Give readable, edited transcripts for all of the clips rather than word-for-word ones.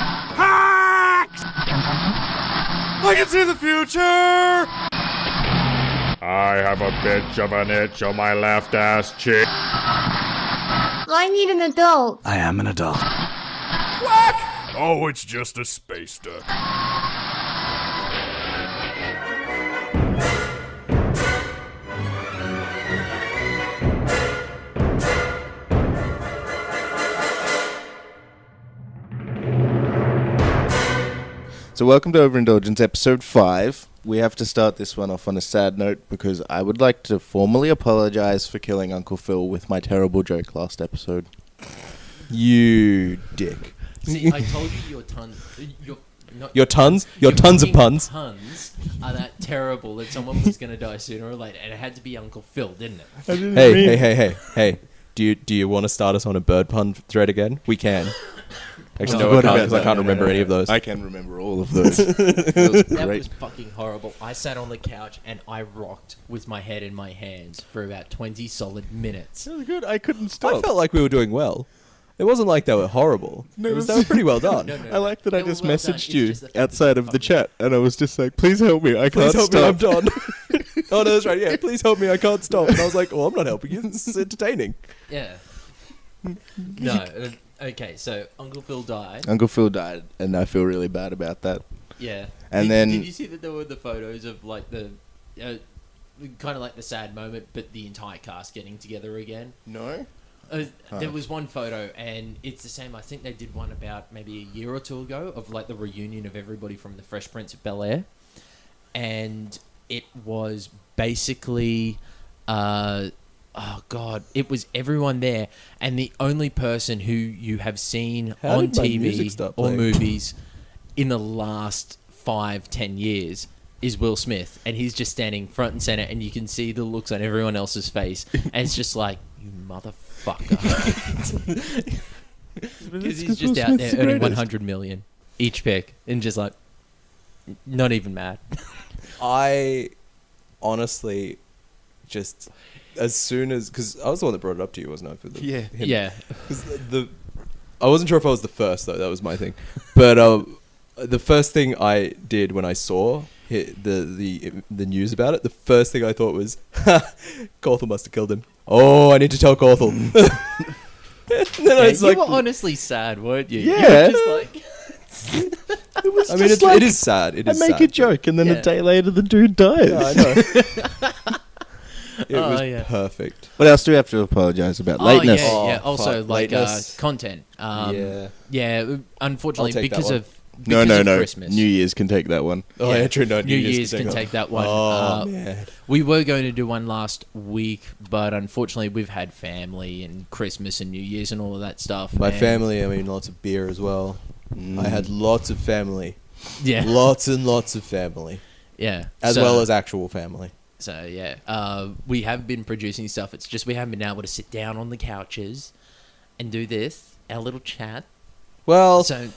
Hacks! I can see the future! I have a bitch of an itch on my left ass cheek. I need an adult. I am an adult. Quack! Oh, it's just a space duck. So welcome to Indulgence, episode 5. We have to start this one off on a sad note because I would like to formally apologize for killing Uncle Phil with my terrible joke last episode. You dick. See, I told you your tons of puns puns are that terrible that someone was going to die sooner or later, and it had to be Uncle Phil, didn't it? Hey. Do you want to start us on a bird pun thread again? We can. Actually, Oh, no, I can't, because I can't remember any of those. I can remember all of those. That was fucking horrible. I sat on the couch and I rocked with my head in my hands for about 20 solid minutes. That was good. I couldn't stop. I felt like we were doing well. It wasn't like they were horrible. No, They were pretty well done. No. I like that I They were just well done. messaged It's you just the fact outside that of you the chat, and I was just like, please help me. I can't Please help me, I'm stop. done. Oh, no, that's right. Yeah, please help me, I can't stop. And I was like, oh, I'm not helping you. This is entertaining. Yeah. No. Okay, so Uncle Phil died. Uncle Phil died, and I feel really bad about that. Yeah. And did then- you see that there were the photos of like the kind of like the sad moment, but the entire cast getting together again? No? There was one photo, and it's the same. I think they did one about maybe a year or two ago of like the reunion of everybody from the Fresh Prince of Bel-Air, and it was basically, oh god, it was everyone there, and the only person who you have seen How on did my music TV stop or playing? movies in the last 5-10 years is Will Smith, and he's just standing front and center, and you can see the looks on everyone else's face, and it's just like, you motherfucker. Because he's just out there earning 100 million each pick, and just like, not even mad. I honestly just, as soon as, because I was the one that brought it up to you, wasn't I? For the, Yeah. him. Yeah. 'Cause I wasn't sure if I was the first, though. That was my thing. But the first thing I did when I saw the news about it, the first thing I thought was, Corthell must have killed him. Oh, I need to tell Corthell. And then I was you like, were honestly sad, weren't you? Yeah. You were just like, It was I mean, just like, it is sad. It I is make sad. a joke, and then Yeah. a day later, the dude dies. Yeah, I know. It Oh, was yeah. perfect. What else do we have to apologize about? Lateness. Oh, yeah, yeah. Oh, Also, fuck, like lateness. content. Yeah. Yeah, unfortunately, I'll take that because one. of No, because of no. Christmas. New Year's can take that one. Oh, yeah, true. No, New Year's can take that one. Oh, man. We were going to do one last week, but unfortunately, we've had family and Christmas and New Year's and all of that stuff. My and- family, I mean, lots of beer as well. I had lots of family. Yeah. Lots and lots of family. Yeah. As well as actual family. So, yeah. We have been producing stuff. It's just we haven't been able to sit down on the couches and do this, our little chat. Well, So,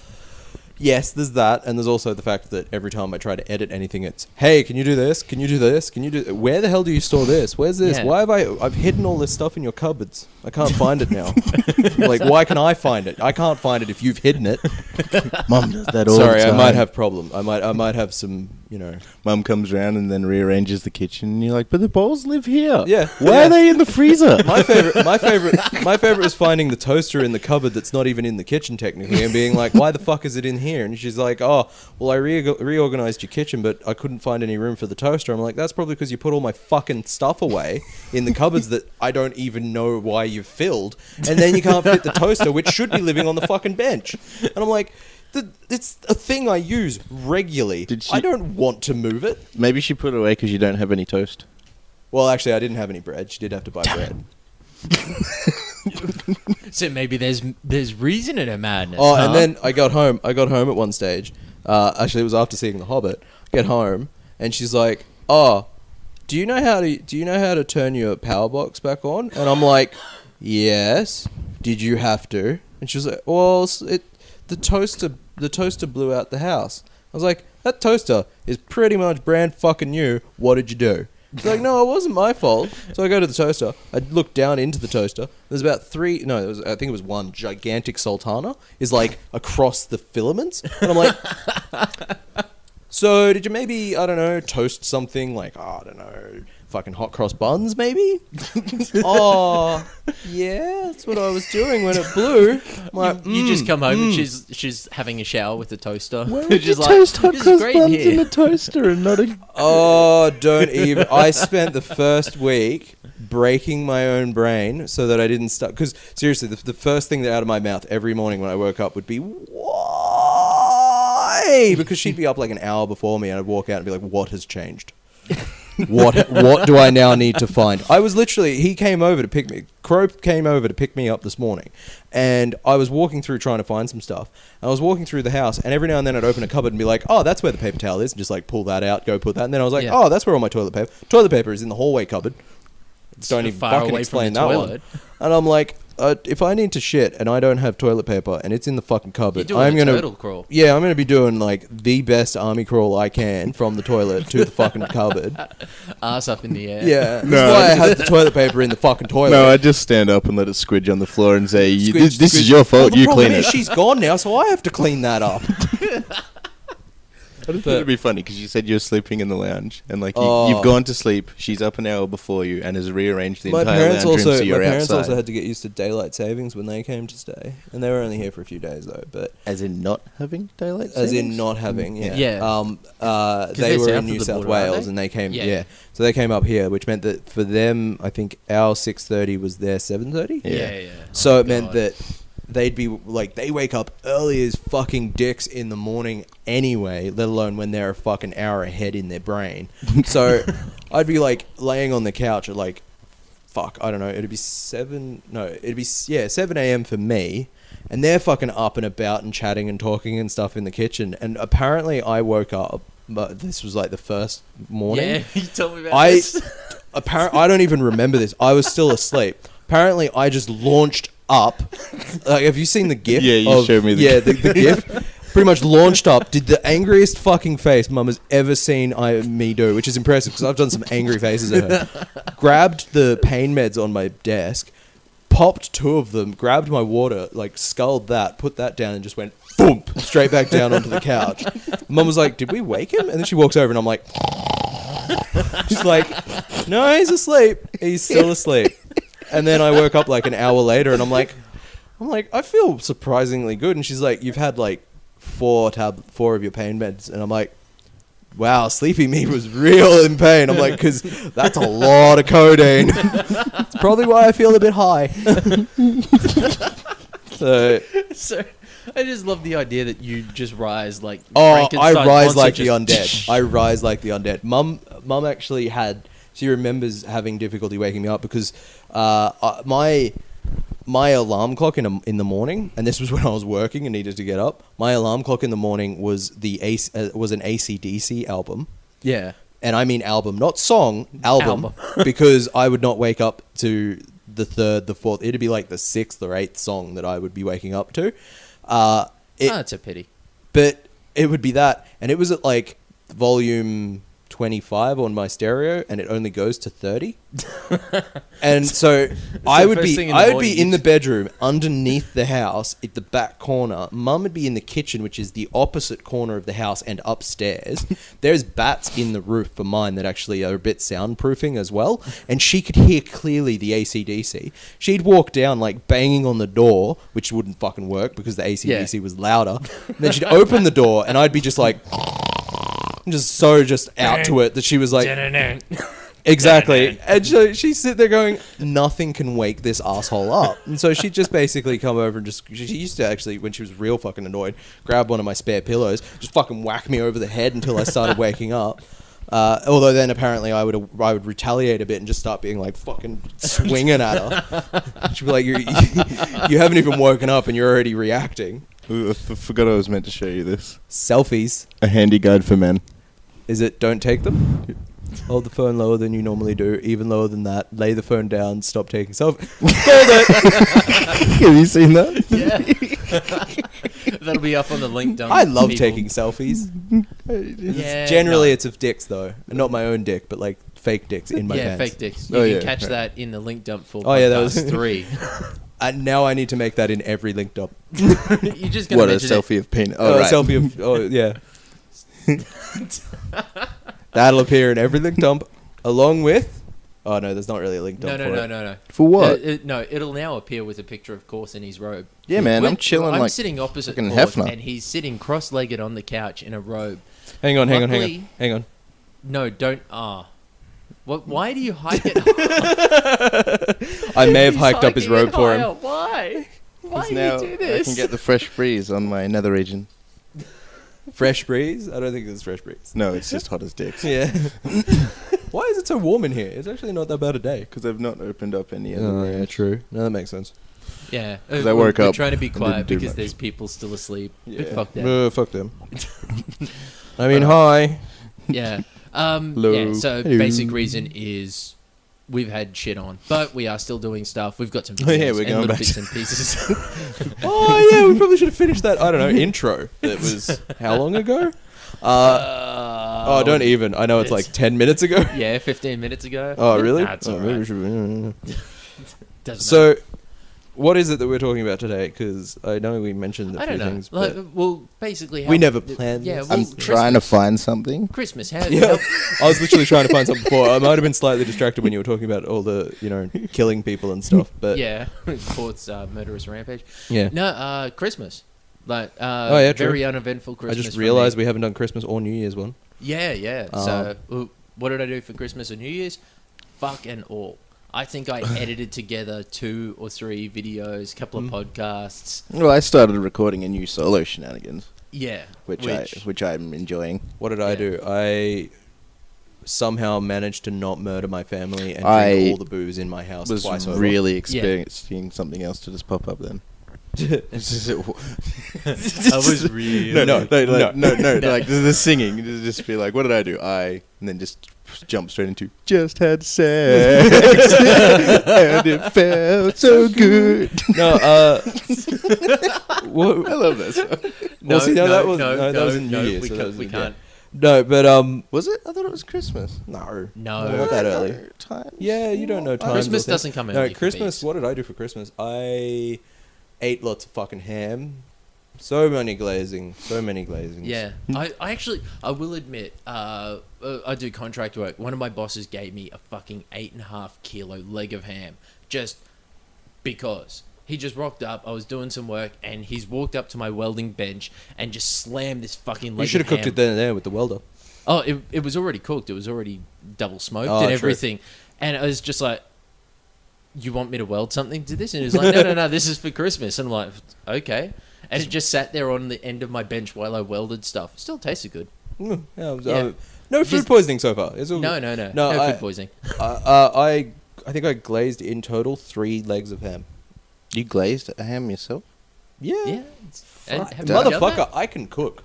yes, there's that. And there's also the fact that every time I try to edit anything, it's, hey, can you do this? Can you do this? Can you do... Where the hell do you store this? Where's this? Yeah. Why have I've hidden all this stuff in your cupboards. I can't find it now. Like, why can I find it? I can't find it if you've hidden it. Mum does that all Sorry, the I time. might have problem. I might have some, you know... Mum comes round and then rearranges the kitchen, and you're like, but the bowls live here. Yeah. Why Yeah. are they in the freezer? My favorite is finding the toaster in the cupboard that's not even in the kitchen technically, and being like, "Why the fuck is it in here?" And she's like, "Oh, well, I reorganized your kitchen, but I couldn't find any room for the toaster." I'm like, "That's probably because you put all my fucking stuff away in the cupboards that I don't even know why you've filled, and then you can't fit the toaster, which should be living on the fucking bench." And I'm like, "It's a thing I use regularly. Did she- I don't want to move it." Maybe she put it away because you don't have any toast. Well, actually, I didn't have any bread. She did have to buy bread. so maybe there's reason in her madness. Oh, huh? and then I got home at one stage. Actually, it was after seeing The Hobbit. I get home, and she's like, "Oh, do you know how to turn your power box back on?" And I'm like, "Yes." "Did you have to?" And she was like, "Well, the toaster blew out the house." I was like, "That toaster is pretty much brand fucking new. What did you do?" She's like, no, it wasn't my fault. So I go to the toaster. I look down into the toaster. There's about I think it was one gigantic sultana is like across the filaments. And I'm like, so did you maybe, I don't know, toast something like, I don't know, fucking hot cross buns maybe? Oh, yeah, that's what I was doing when it blew. I'm like, You just come home and she's having a shower with the toaster. Why would you Just like, toast hot "This is cross great buns here." in a toaster and not a... oh, don't even. I spent the first week breaking my own brain so that I didn't start. Because seriously, the first thing that out of my mouth every morning when I woke up would be, why? Because she'd be up like an hour before me and I'd walk out and be like, what has changed? What do I now need to find? I was literally, he came over to pick me, Crow came over to pick me up this morning, and I was walking through trying to find some stuff, and I was walking through the house, and every now and then I'd open a cupboard and be like, oh, that's where the paper towel is, and just like pull that out, go put that, and then I was like, Yeah. oh, that's where all my toilet paper is in the hallway cupboard. Don't even far fucking away from explain the that toilet. one. And I'm like, if I need to shit and I don't have toilet paper and it's in the fucking cupboard, You're doing a turtle crawl. Yeah, I'm gonna be doing like the best army crawl I can from the toilet to the fucking cupboard. Ass up in the air. Yeah, No. that's why I had the toilet paper in the fucking toilet. No, I just stand up and let it squidge on the floor and say, Squidge, this squidge. is your fault, Well, the you problem clean is it. she's gone now, so I have to clean that up. I just thought it'd be funny because you said you're sleeping in the lounge and like Oh. you've gone to sleep. She's up an hour before you and has rearranged the My entire parents lounge room also, so you're my parents outside. also had to get used to daylight savings when they came to stay, and they were only here for a few days though. But As in not having daylight as savings? in not having, yeah. Yeah. They they're were south in of New the South border, aren't Wales, they? and they came, Yeah. yeah. So they came up here, which meant that for them, I think our 6:30 was their 7:30. Yeah. So Oh, it meant God. that they'd be like, they wake up early as fucking dicks in the morning anyway, let alone when they're a fucking hour ahead in their brain. So I'd be like laying on the couch at like, fuck, I don't know, it'd be 7 a.m. for me. And they're fucking up and about and chatting and talking and stuff in the kitchen. And apparently I woke up, but this was like the first morning. Yeah, you told me about I this. I don't even remember this. I was still asleep. Apparently, I just launched up. Like, have you seen the GIF? Yeah, you showed me the Yeah, the GIF. Pretty much launched up. Did the angriest fucking face Mum has ever seen me do, which is impressive because I've done some angry faces at her. Grabbed the pain meds on my desk, popped 2 of them, grabbed my water, like sculled that, put that down, and just went boom straight back down onto the couch. Mum was like, "Did we wake him?" And then she walks over, and I'm like, she's like, "No, he's asleep. He's still asleep." And then I woke up like an hour later, and I'm like, I feel surprisingly good. And she's like, "You've had like 4 of your pain meds," and I'm like, wow, Sleepy Me was real in pain. I'm like, because that's a lot of codeine. It's probably why I feel a bit high. So, So, I just love the idea that you just rise like. oh, I Frankenstein's rise monster like the just- undead. I rise like the undead. Mum actually had. She remembers having difficulty waking me up because my alarm clock in the morning, and this was when I was working and needed to get up. My alarm clock in the morning was was an AC/DC album. Yeah. And I mean album, not song, album. Because I would not wake up to the 3rd, the 4th. It'd be like the 6th or 8th song that I would be waking up to. That's a pity. But it would be that. And it was at like volume 25 on my stereo, and it only goes to 30. And so I would first be thing in the morning, in the bedroom underneath the house at the back corner. Mum would be in the kitchen, which is the opposite corner of the house and upstairs. There's bats in the roof for mine that actually are a bit soundproofing as well, and she could hear clearly the AC/DC. She'd walk down like banging on the door, which wouldn't fucking work because the AC/DC was louder. And then she'd open the door, and I'd be just like just out to it that she was like exactly. And she'd sit there going, nothing can wake this asshole up. And so she'd just basically come over and she used to actually, when she was real fucking annoyed, grab one of my spare pillows, just fucking whack me over the head until I started waking up. Although then apparently I would retaliate a bit and just start being like fucking swinging at her. She'd be like, you haven't even woken up and you're already reacting. I forgot I was meant to show you this. Selfies. A handy guide for men. Is it don't take them? Hold the phone lower than you normally do, even lower than that. Lay the phone down, stop taking selfies. Called it! Have you seen that? Yeah. That'll be up on the link dump. I love people. taking selfies. Yeah, Generally no. it's of dicks though. And not my own dick, but like fake dicks in my yeah, pants. fake dicks. You Oh, can yeah, catch right. that in the link dump for Oh, yeah, that was- podcast 3. And now I need to make that in every link dump. You're just going What, to a mention selfie of penis? Oh, right. Selfie of, oh, yeah. That'll appear in every link dump, along with... Oh, no, there's not really a link No, dump no, for no, it. no, no. For what? No, it'll now appear with a picture of Course in his robe. Yeah, man, I'm chilling I'm like sitting opposite fucking Course, Hefner. and he's sitting cross-legged on the couch in a robe. Hang on. Luckily- Hang on. No, don't. What? Why do you hike it? I may have He's hiked up his hiking it robe for him. higher. Why? Why 'Cause do now you do this? I can get the fresh breeze on my nether region. Fresh breeze? I don't think it's fresh breeze. No, it's just hot as dicks. Yeah. Why is it so warm in here? It's actually not that bad a day. Because I've not opened up any other Oh, yeah, range. true. No, that makes sense. Yeah, 'Cause I woke we're up trying to be and didn't quiet do because much. there's people still asleep. But Yeah. fuck that. Fuck them. I mean, hi. Yeah. Hello. Yeah. So Hello. basic reason is we've had shit on, but we are still doing stuff. We've got some Oh, yeah, videos we're and going little back bits to- and pieces. Oh, yeah, we probably should have finished that, I don't know, intro. That was how long ago? Don't even. I know it's like 10 minutes ago. Yeah, 15 minutes ago. Oh, really? Nah, it's Oh, all maybe we right. should- Doesn't So, what is it that we're talking about today? Because I know we mentioned a I few don't know. things, Like, but well, basically, We never planned Yeah, this. well, I'm Christmas, trying to find something. Christmas. How, yeah, I was literally trying to find something before. I might have been slightly distracted when you were talking about all the, killing people and stuff. But yeah, Port's murderous rampage. yeah. No, Christmas. Like, yeah, true. very uneventful I Christmas. just for realized me. we haven't done Christmas or New Year's one. Yeah, yeah. So, what did I do for Christmas and New Year's? Fuck and all. I think I edited together 2 or 3 videos, a couple of podcasts. Well, I started recording a new solo shenanigans, Yeah, which I'm enjoying. What did I Yeah. do? I somehow managed to not murder my family and I drink all the booze in my house Was twice over. really experiencing something else to just pop up then. It's just, I was really No, no, like the singing. Just be like, what did I do? And then just jump straight into just had sex and it felt so good. No, what, I love that song. that was in New Year's. We, so that can't, was we in- can't. No, but Was it? I thought it was Christmas. no, No. not that early. Times. Yeah, you don't know times. Christmas or things. doesn't come No, early for Christmas. bees. What did I do for Christmas? I ate lots of fucking ham. So many glazings. Yeah, I will admit, I do contract work. One of my bosses gave me a fucking 8.5 kilo leg of ham just because. He just rocked up, I was doing some work, and he's walked up to my welding bench and just slammed this fucking leg You should of have cooked ham. it then and there with the welder. Oh, it was already cooked. It was already double smoked Oh, and true. everything. And I was just like, you want me to weld something to this? And he was like, no, this is for Christmas. And I'm like, okay. And it just sat there on the end of my bench while I welded stuff. Still tasted good. Yeah, Yeah. no food Just- poisoning so far. It's all No, good. no I- food poisoning. I think I glazed in total 3 legs of ham. You glazed a ham yourself? Yeah. And Fuck have that. you done Motherfucker, that? I can cook.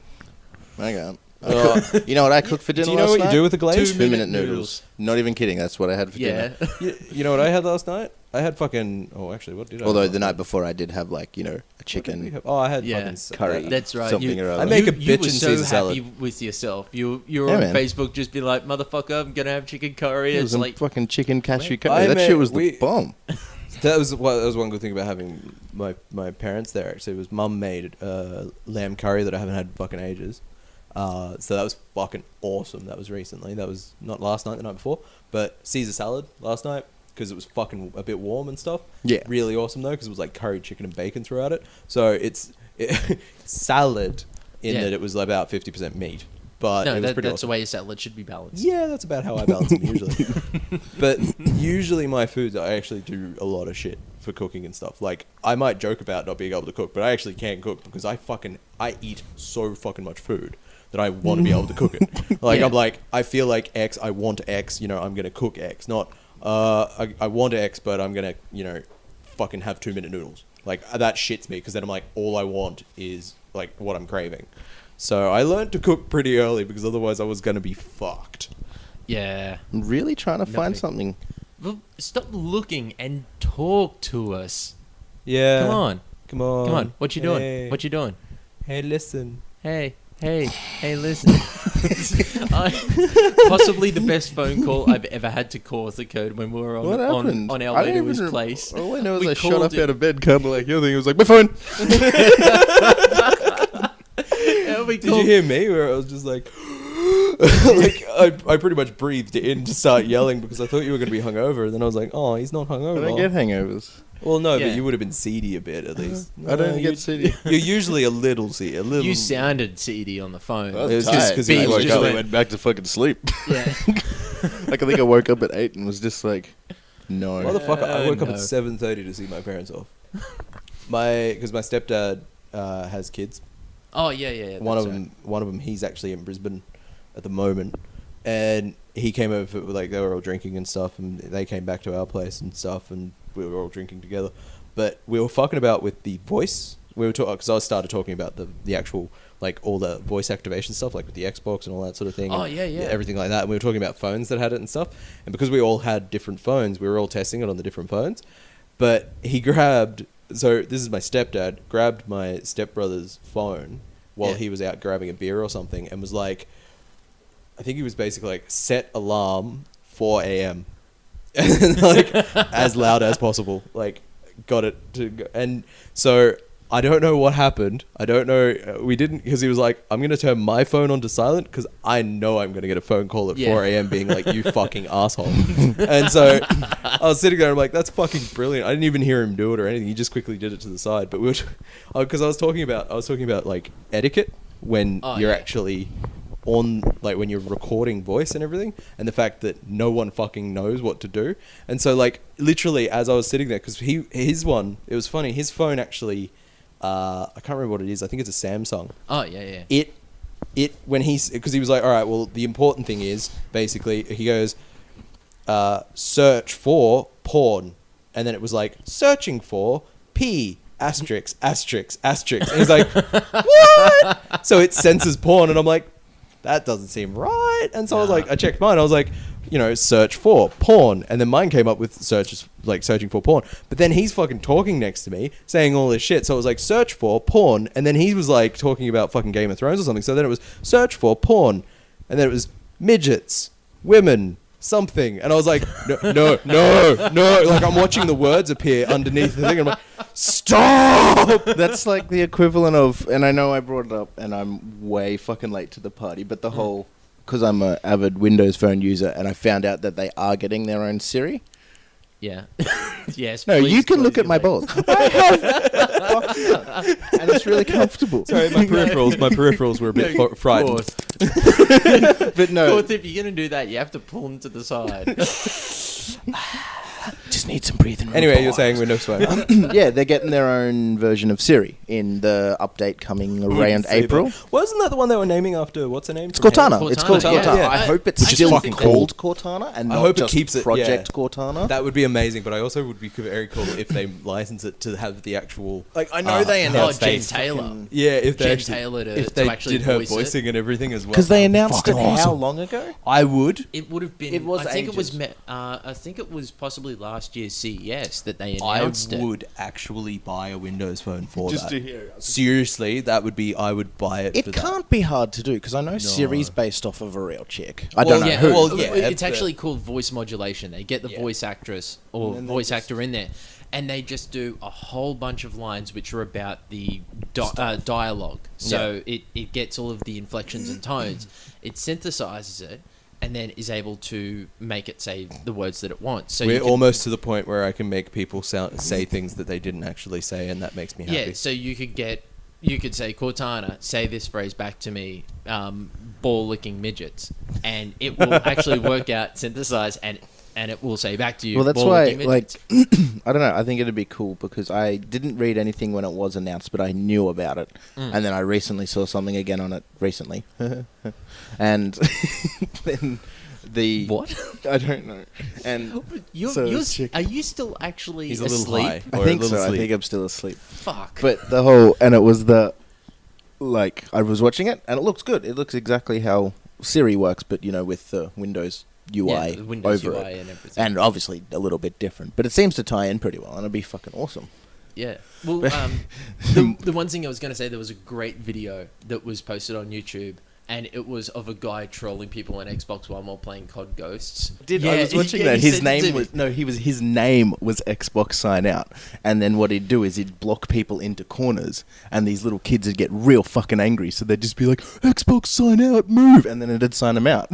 I can't. Uh, You know what I cooked for dinner Do you know last what you night? do with a glaze? 2-minute noodles. Not even kidding. That's what I had for Yeah. dinner. You know what I had last night? I had fucking... Oh, actually, what did I Although have the last night before I did have a What did we chicken. have? Oh, I had Yeah. fucking... Curry. That's right. Something or other. I make a you bitch were and so Caesar happy salad. with yourself. You were Yeah, on man. Facebook just be like, motherfucker, I'm going to have chicken curry. It It's was some like, fucking chicken cashew I curry. That made- shit was we- the bomb. That was one good thing about having my parents there. Actually, was Mum made lamb curry that I haven't had in fucking ages. So that was fucking awesome. That was recently. That was not last night, the night before. But Caesar salad last night because it was fucking a bit warm and stuff. Yeah. Really awesome though because it was like curry chicken and bacon throughout it. So it's salad in Yeah. that it was about 50% meat. But no, it was pretty that's awesome. the way a salad should be balanced. Yeah, that's about how I balance them usually. But usually my foods, I actually do a lot of shit for cooking and stuff. Like, I might joke about not being able to cook, but I actually can cook because I eat so fucking much food that I want to be able to cook it. Like, Yeah. I'm like, I feel like X, I want X, I'm going to cook X. Not, I want X, but I'm going to, fucking have 2-minute noodles. Like, that shits me because then I'm like, all I want is, like, what I'm craving. So I learned to cook pretty early because otherwise I was going to be fucked. Yeah. I'm really trying to find Nothing. something. Well, stop looking and talk to us. Yeah. Come on. Come on. Come on. What you doing? Hey. What you doing? Hey, listen. Hey. hey, listen. Possibly the best phone call I've ever had to cause occurred when we were What happened? on our I way don't to his even place. All I know is We I shot called up it- out of bed, kind of like your thing. It was like, my phone. And we Did you called- hear me? Where I was just like, I pretty much breathed in to start yelling because I thought you were going to be hungover. And then I was like, oh, he's not hungover. I don't get hangovers. Well, no, Yeah. but you would have been seedy a bit at least. I don't No, get seedy. You're usually a little seedy. A little. You sounded seedy on the phone. I was It was tired. just 'cause he I woke just up went- and went back to fucking sleep. Yeah. Like, I think I woke up at 8 and was just like, no. Motherfucker, I woke up no. at 7:30 to see my parents off. Because my stepdad has kids. Oh yeah. One that's of them, he's actually in Brisbane at the moment, and he came over. Like they were all drinking and stuff, and they came back to our place and stuff, and we were all drinking together. But we were fucking about with the voice. We were talking because I started talking about the actual like all the voice activation stuff, like with the Xbox and all that sort of thing. Oh, and yeah. everything like that. And we were talking about phones that had it and stuff. And because we all had different phones, we were all testing it on the different phones. But he grabbed. So this is my stepdad grabbed my stepbrother's phone while Yeah. he was out grabbing a beer or something, and was like, I think he was basically like, set alarm 4 a.m. and like as loud as possible, like got it to go. And so I don't know what happened. I don't know. We didn't, because he was like, I'm going to turn my phone on to silent because I know I'm going to get a phone call at Yeah. 4 a.m. being like, you fucking asshole. And so I was sitting there, I'm like, that's fucking brilliant. I didn't even hear him do it or anything. He just quickly did it to the side. But we were, because I was talking about like etiquette when Oh, you're yeah. actually on, like when you're recording voice and everything, and the fact that no one fucking knows what to do. And so like literally as I was sitting there, because his one, it was funny, his phone actually, I can't remember what it is, I think it's a Samsung. Oh yeah. It when because he was like, all right, well the important thing is basically, he goes, search for porn, and then it was like searching for P asterisk asterisk asterisk, and he's like, what? So it censors porn, and I'm like, that doesn't seem right. And so I was like, I checked mine. I was like, search for porn. And then mine came up with searching for porn. But then he's fucking talking next to me, saying all this shit. So it was like, search for porn. And then he was like talking about fucking Game of Thrones or something. So then it was search for porn. And then it was midgets, women, something. And I was like, no. Like I'm watching the words appear underneath the thing. And I'm like, stop! That's like the equivalent of, and I know I brought it up, and I'm way fucking late to the party, but the whole, because I'm an avid Windows Phone user, and I found out that they are getting their own Siri. Yeah. Yes. No, please you can close look at your my leg. balls. I have, and it's really comfortable. Sorry, my peripherals were a bit frightened. But no, Fourth, if you're gonna do that, you have to pull them to the side. just need some breathing room. Anyway, you're saying Windows Phone. Yeah, they're getting their own version of Siri in the update coming around Say April. that. Wasn't that the one they were naming after? What's her name? It's from Cortana. Halo? It's called Cortana, Cortana. yeah. I hope it's Which is still fucking called Cortana and I not hope it just keeps it, Project yeah. Cortana. That would be amazing, but I also would be very cool if they license it to have the actual. Like, I know they Oh, announced Jen they Taylor. fucking- Yeah, if they Jen actually, Taylor to- if to they actually did her voice it. voicing and everything as well. Because they announced it Fucking how awesome. long ago? I would. It would have been. It was I think it was. ages. I think it was possibly last year's CES that they I announced it. would actually buy a Windows Phone for Just that. to hear it. Seriously, that would be. I would buy it. It for can't be hard to do because I know Siri's based off of a real chick. I Well, don't know yeah, who. well, yeah, it's but- actually called voice modulation. They get the Yeah. voice actress or And then they voice just- actor in there, and they just do a whole bunch of lines which are about the dialogue. So it gets all of the inflections and tones. It synthesizes it, and then is able to make it say the words that it wants. So We're you can, almost to the point where I can make people say things that they didn't actually say, and that makes me happy. yeah. So you could say, Cortana, say this phrase back to me, ball licking midgets, and it will actually work out, synthesize, and it will say back to you. Well, that's ball why, licking like, midgets. I don't know. I think it'd be cool because I didn't read anything when it was announced, but I knew about it. And then I recently saw something again on it recently. And then the... What? I don't know. And so chick- Are you still actually He's a little asleep? high. I Or a think little so. I sleep. think I'm still asleep. Fuck. But the whole... And it was the... Like, I was watching it, and it looks good. It looks exactly how Siri works, but, with the Windows UI yeah, the Windows over UI it. and everything. And obviously a little bit different. But it seems to tie in pretty well, and it'd be fucking awesome. Yeah. Well, the one thing I was going to say, there was a great video that was posted on YouTube, and it was of a guy trolling people on Xbox One while playing COD Ghosts. I was watching that. His name was Xbox Sign Out, and then what he'd do is he'd block people into corners, and these little kids would get real fucking angry, so they'd just be like, "Xbox Sign Out, move," and then it'd sign them out.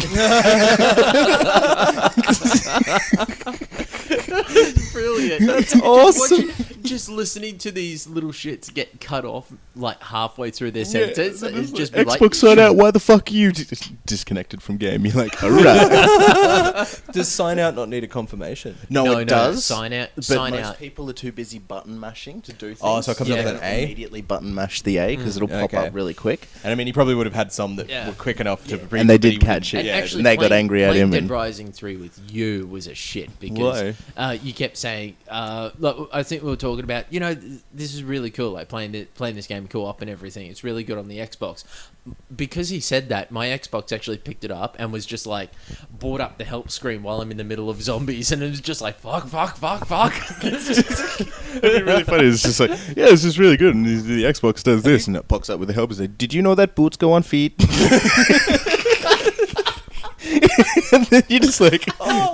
Brilliant. That's awesome. Just listening to these little shits get cut off like halfway through their sentence. Yeah, It's just be like, Xbox Sign Out. Why the fuck are you disconnected from game? You're like, alright. Does sign out not need a confirmation? No, it does. Sign out. But Sign most out. people are too busy button mashing to do things. Oh, so it comes up They with don't an A? Immediately button mash the A because it'll pop Okay. up really quick. And I mean, he probably would have had some that Yeah. were quick enough to read. And they but he did catch wouldn't- it. And And they got angry at playing him Dead and- Rising 3 with you was a shit because you kept saying, look, I think we were talking about, this is really cool, like playing this game co-op and everything. It's really good on the Xbox. Because he said that, my Xbox actually picked it up and was just like, brought up the help screen while I'm in the middle of zombies, and it was just like, fuck. It'd be really funny. It's just like, yeah, this is really good. And the Xbox does this, and it pops up with the help. It's like, did you know that boots go on feet? And then you're just like,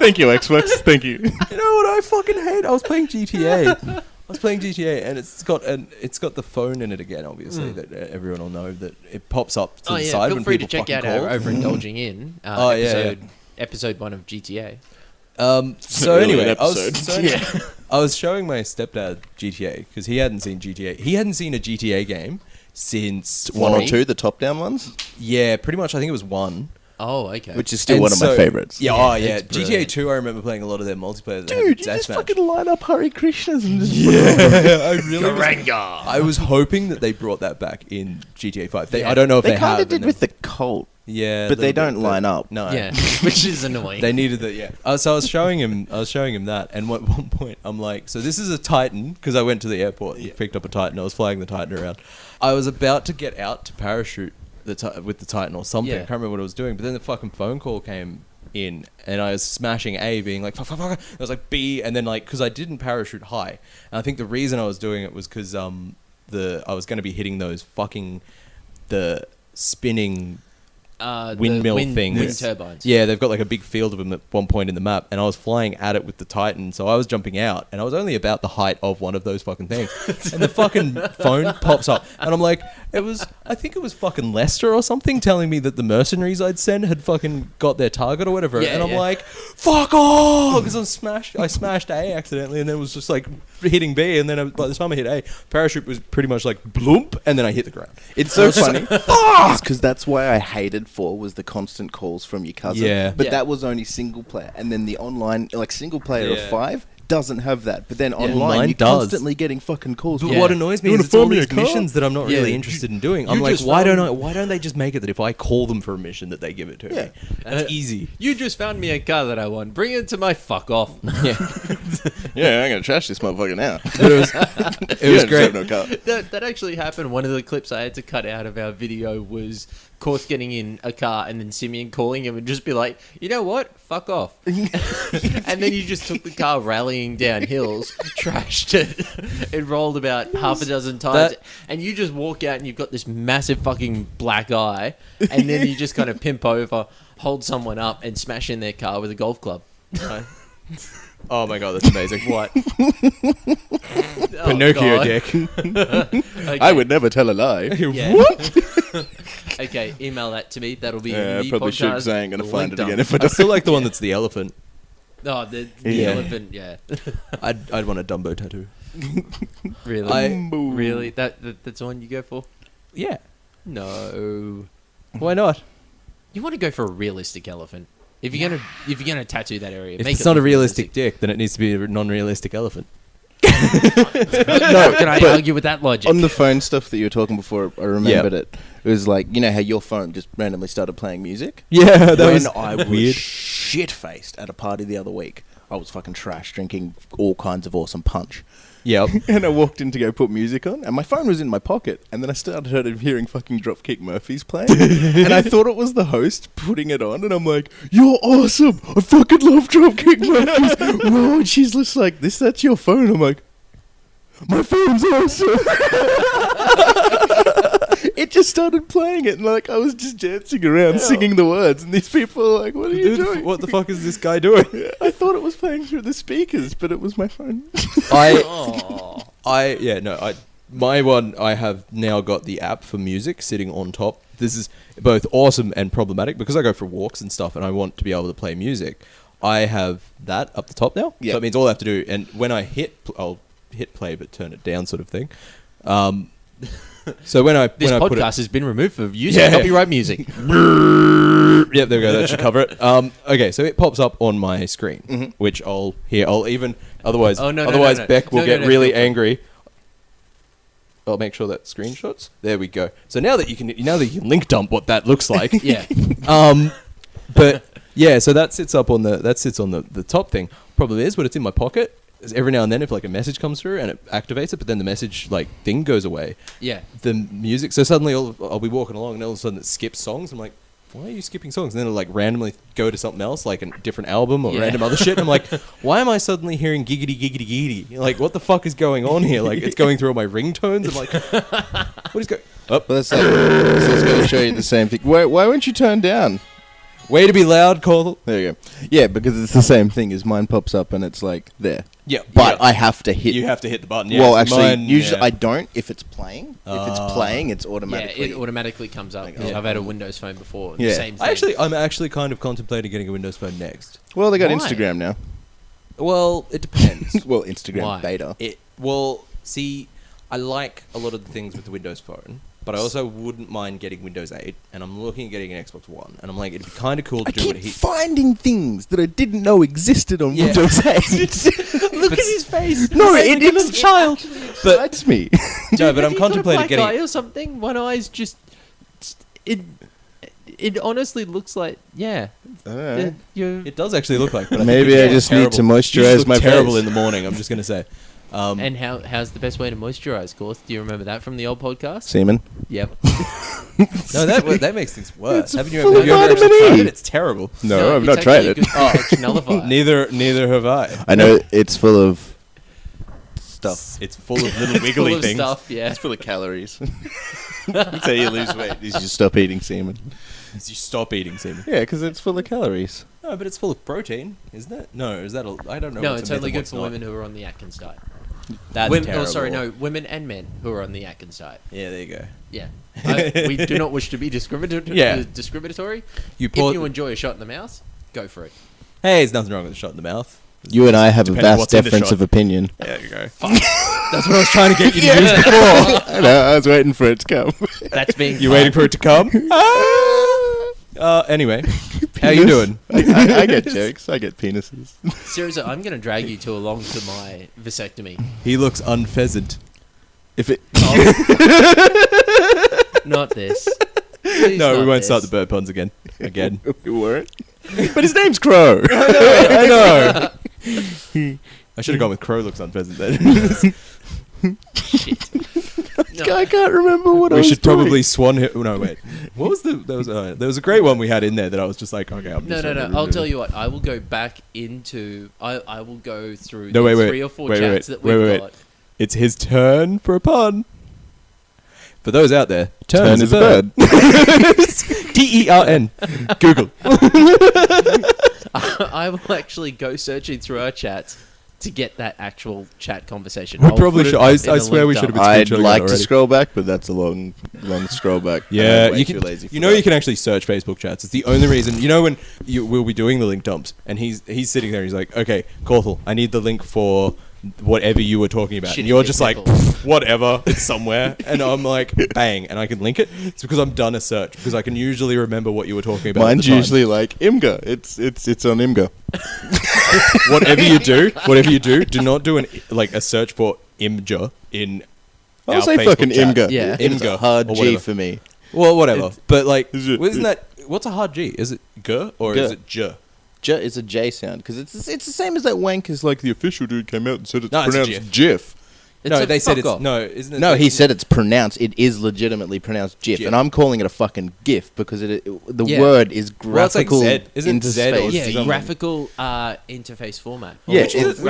thank you, Xbox. Thank you. You know what I fucking hate? I was playing GTA. And it's got the phone in it again. Obviously, that everyone will know that it pops up to the side feel when free to people check out fucking our call. Overindulging In episode 1 of GTA. So Really anyway, an episode. I was showing my stepdad GTA because he hadn't seen GTA. He hadn't seen a GTA game since One or Three? two, the top-down ones, Yeah, pretty much. I think it was one. Oh, okay. which is still And one of my so- favorites. Yeah, it's GTA brilliant. 2. I remember playing a lot of their multiplayer. That Dude, you had just deathmatch. fucking line up Hare Krishnas and just... I really was, I was hoping that they brought that back in GTA 5. I don't know if They they, kind have. of did with the cult, yeah, but they little bit, don't but line up. No. yeah, which is annoying. They needed that, yeah. So I was showing him that, and at one point I'm like, so this is a Titan, because I went to the airport and picked up a Titan. I was flying the Titan around. I was about to get out to parachute with the Titan or something. Yeah. I can't remember what I was doing, but then the fucking phone call came in, and I was smashing A, being like, fuck. I was like B, and then like, because I didn't parachute high, and I think the reason I was doing it was because I was going to be hitting those the spinning windmill wind things. turbines. Yeah, they've got like a big field of them at one point in the map, and I was flying at it with the Titan, so I was jumping out, and I was only about the height of one of those fucking things, and the fucking phone pops up, and I'm like, I think it was fucking Lester or something telling me that the mercenaries I'd sent had fucking got their target or whatever, Yeah, and I'm yeah. like, fuck off, because I smashed A accidentally, and then it was just like hitting B, and then by the time I hit A, parachute was pretty much like bloomp, and then I hit the ground. It's so funny because that's why I hated 4 was the constant calls from your cousin. Yeah. But Yeah. that was only single player, and then the online like single player Yeah. of 5 doesn't have that. But then Online online you're does. constantly getting fucking calls. But Yeah. what annoys me You is wanna it's all phone me these a car? missions that I'm not really Yeah. interested in doing. You I'm like, just why found- don't they just make it that if I call them for a mission that they give it to Yeah. me? That's easy. You just found me a car that I want. Bring it to my fuck off. Yeah, Yeah, I'm gonna trash this motherfucker now. it was great. No car. That actually happened. One of the clips I had to cut out of our video was Korth getting in a car and then Simeon calling him and just be like, you know what? Fuck off. And then you just took the car rallying down hills, trashed it. It rolled about half a dozen times. That- And you just walk out and you've got this massive fucking black eye. And then you just kind of pimp over, hold someone up and smash in their car with a golf club. Oh my god, that's amazing. What? Pinocchio God. dick. Okay. I would never tell a lie. Yeah. Okay, email that to me. That'll be Yeah, in I the probably should podcast. because I ain't gonna find it Link again dump. if I I don't. still like the one that's the elephant. Oh, the Yeah. elephant. Yeah, I'd want a Dumbo tattoo. really, really. That's the one you go for? Yeah. No, Why not? you want to go for a realistic elephant. If you're gonna tattoo that area, If make it's it not a look realistic dick, then it needs to be a non-realistic elephant. No, can I argue with that logic? On the phone stuff that you were talking before, I remembered it. It was like, you know how your phone just randomly started playing music? Yeah, that When was I was weird. shit-faced at a party the other week, I was fucking trash drinking all kinds of awesome punch. Yep. And I walked in to go put music on, and my phone was in my pocket. And then I started hearing fucking Dropkick Murphys playing. And I thought it was the host putting it on, and I'm like, you're awesome! I fucking love Dropkick Murphys! Whoa, and she's just like, that's your phone? I'm like, my phone's awesome. It just started playing it, and like I was just dancing around, singing the words, and these people were like, "What are you Dude, doing? what the fuck is this guy doing? I thought it was playing through the speakers, but it was my phone. My one, I have now got the app for music sitting on top. This is both awesome and problematic because I go for walks and stuff and I want to be able to play music. I have that up the top now. Yeah. So it means all I have to do, and when I I'll hit play but turn it down sort of thing. So This when I podcast put it, has been removed for using Yeah. copyright music. Yep, there we go. That should cover it. Okay, so it pops up on my screen, which I'll hear. I'll even otherwise. Oh, no, otherwise, no. Beck will No, get no, really feel free. angry. I'll make sure that screenshots. There we go. So now that you can link dump what that looks like. Yeah. But yeah, so that sits on the top thing. Problem is, when it's in my pocket, is every now and then if like a message comes through and it activates it, but then the message like thing goes away. Yeah. The music. So suddenly I'll be walking along and all of a sudden it skips songs. I'm like, why are you skipping songs? And then it'll like randomly go to something else, like a different album or Yeah. random other shit. And I'm like, why am I suddenly hearing giggity giggity giggity? Like, what the fuck is going on here? Like, it's going through all my ringtones. I'm like, what is going? Oh, Well, that's going to show you the same thing. Why won't you turn down? way to be loud, Cole. There you go. Yeah, because it's the same thing as mine pops up and it's like there. Yeah, But I have to hit. you have to hit the button. Yeah. Well, actually, Mine, usually yeah. I don't. If it's playing, it's Ah. automatically. Yeah, it automatically comes up. Yeah. I've had a Windows phone before. Yeah. The same thing. I'm actually kind of contemplating getting a Windows Phone next. Well, they got Why? Instagram now. Well, it depends. Well, Instagram Why? beta. See, I like a lot of the things with the Windows Phone, but I also wouldn't mind getting Windows 8, and I'm looking at getting an Xbox One, and I'm like, it'd be kind of cool to I do what keep he. finding things that I didn't know existed on Yeah. Windows 8. Look at his face. No, It's it like is a child. But That's me. no, but Have I'm you got a contemplating black eye getting. or something. One eye's just it. It honestly looks like you're It does actually look like. But Maybe I I just need to You moisturize look my terrible face. in the morning. I'm just gonna say. And how's the best way to moisturize, Gorth? Do you remember that from the old podcast? Semen. Yep. No, that makes things worse. It's Haven't you full ever, of have you ever vitamin actually tried E. it? It's terrible. No, I've it's not tried actually a it. good pH nullifier. Neither have I. I know it's full of stuff. It's full of little It's wiggly full of things. stuff. Yeah. It's full of calories. That's how you lose weight. Is you stop eating semen. As you stop eating semen. Yeah, because it's full of calories. No, but it's full of protein, isn't it? No, is that I don't know. No, what's it's a myth only and good what's for not. women who are on the Atkins diet. That's women, terrible. Oh, sorry, no, women and men who are on the Atkins diet. Yeah, there you go. Yeah. We do not wish to be discriminatory. Yeah. Discriminatory. You If pour- you enjoy a shot in the mouth, go for it. Hey, there's nothing wrong with a shot in the mouth. You and I have a Depends vast what's in the difference shot. of opinion. There you go. That's what I was trying to get you to use before. I know, I was waiting for it to come. That's being. You waiting for it to come? Anyway, how you doing? I get jokes. I get penises. Seriously, I'm going to drag you along to my vasectomy. He looks unpheasant. If it, Not this. Please No, we not won't this. start the bird puns again. Again. we weren't. But his name's Crow. I know. I should have gone with Crow looks unpheasant then. Shit. No. I can't remember what I We was should doing. probably swan him. No, wait. What was there was a great one we had in there that I was just like, okay, I'm No, just I'll tell you what. I will go back into. I will go through No, the wait, 3 or 4 wait, chats wait, that we've wait. got. It's his turn for a pun. For those out there, Turn is a bird. T-E-R-N. Google. I will actually go searching through our chats to get that actual chat conversation. We I'll probably put it should. up I in a swear we link should have dump. been I'd screenshotting like that to already. scroll back, but that's a long scroll back. and Yeah, I'm way you too can. lazy for You know, that. you can actually search Facebook chats. It's the only reason. You know, when we'll be doing the link dumps, and he's sitting there. He's like, "Okay, Corthel, I need the link for whatever you were talking about." Shitty And you're dick just like, nipples. "Whatever, it's somewhere." And I'm like, "Bang!" And I can link it. It's because I'm done a search because I can usually remember what you were talking about. at Mine's the time. usually like Imgur. It's on Imgur. whatever you do not do a search for Imgur in. I'll our say Facebook fucking chat. Imgur. Yeah. It's a Imgur, hard or G whatever. for me. Well, whatever. But like, Is it- isn't that what's a hard G? Is it G or is G. it J? J is a J sound because it's the same as that wank is like the official dude came out and said it's No, it's a pronounced GIF. No, they said fuck it's off. no, isn't it? No, like- he said it's pronounced. It is legitimately pronounced GIF, GIF. and I'm calling it a fucking GIF because the Yeah. word is Well, it's like graphical Z. Isn't it Z or interface. Yeah, something. graphical interface format. Yeah, which is it?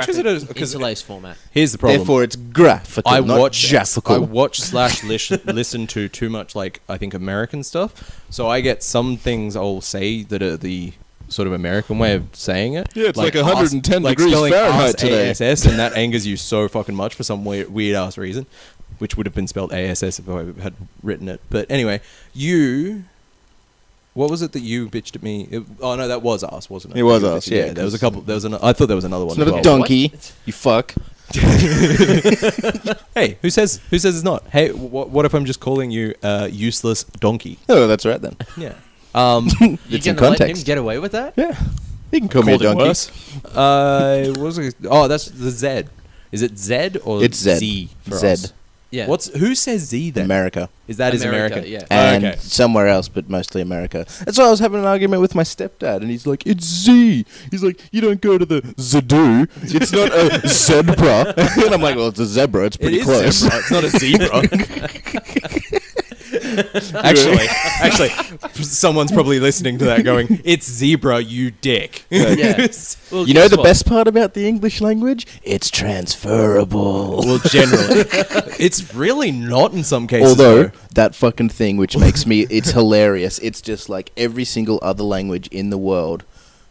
Because interlace format. here's the problem. Therefore, it's graphical. I not watch jaffical. I watch / listen to too much like I think American stuff. So I get some things I'll say that are the sort of American way of saying it. Yeah, it's like 110 like degrees spelling Fahrenheit us today. ASS, and that angers you so fucking much for some weird ass reason, which would have been spelled ASS if I had written it. But anyway, what was it that you bitched at me? Oh no, that was us, wasn't it? It was You were us, bitching- yeah, There was a 'cause- couple. I thought there was another one. It's not as a well. donkey. You fuck. Hey, who says it's not? Hey, what if I'm just calling you useless donkey? Oh, that's right then. Yeah. You're It's in gonna let him context. get away with that? Yeah. You can call me a Called it donkey. worse. What was it? Oh, that's the Z. Is it Z or It's Z. Z for Z. us? Yeah. Who says Z then? America. Is that is America, American? yeah. And okay. somewhere else, but mostly America. That's why I was having an argument with my stepdad, and he's like, "It's Z." He's like, "You don't go to the Zadu. It's not a zebra." And I'm like, "Well, it's a zebra. It's It pretty is close." zebra. It's not a zebra. actually, someone's probably listening to that going, "It's zebra, you dick." Yeah. Well, You know guess the what? best part about the English language? It's transferable. Well, generally, it's really not in some cases. Although though. that fucking thing, which makes me, it's hilarious. It's just like every single other language in the world,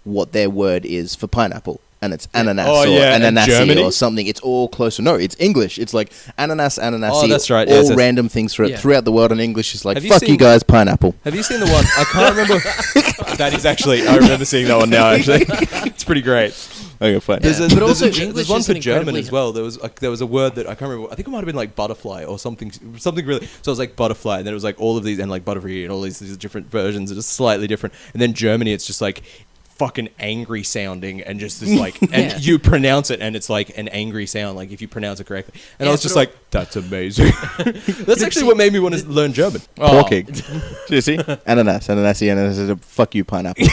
what their word is for pineapple, and it's ananas Oh, or yeah, and ananasi Germany? or something. It's all closer. No, it's English. It's like ananas, ananasi. Oh, that's right, All yes, yes. random things Yeah. throughout the world, and English is like, Have you fuck you seen- guys, pineapple. Have you seen the one? I can't remember. That is actually. I remember seeing that one now. Actually, it's pretty great. Okay, fine. There's, But also there's English one is for an German incredibly- as well. There was a word that I can't remember. I think it might have been like butterfly or something really. So it was like butterfly, and then it was like all of these and like butterfree and all these different versions, just slightly different. And then Germany, it's just like fucking angry sounding and just this like and Yeah. you pronounce it and it's like an angry sound like if you pronounce it correctly. And Yeah, I was just but like, that's amazing. That's actually what made me want to learn German. Porking. Do you see? Ananas, ananasi, ananas. Fuck you, pineapple.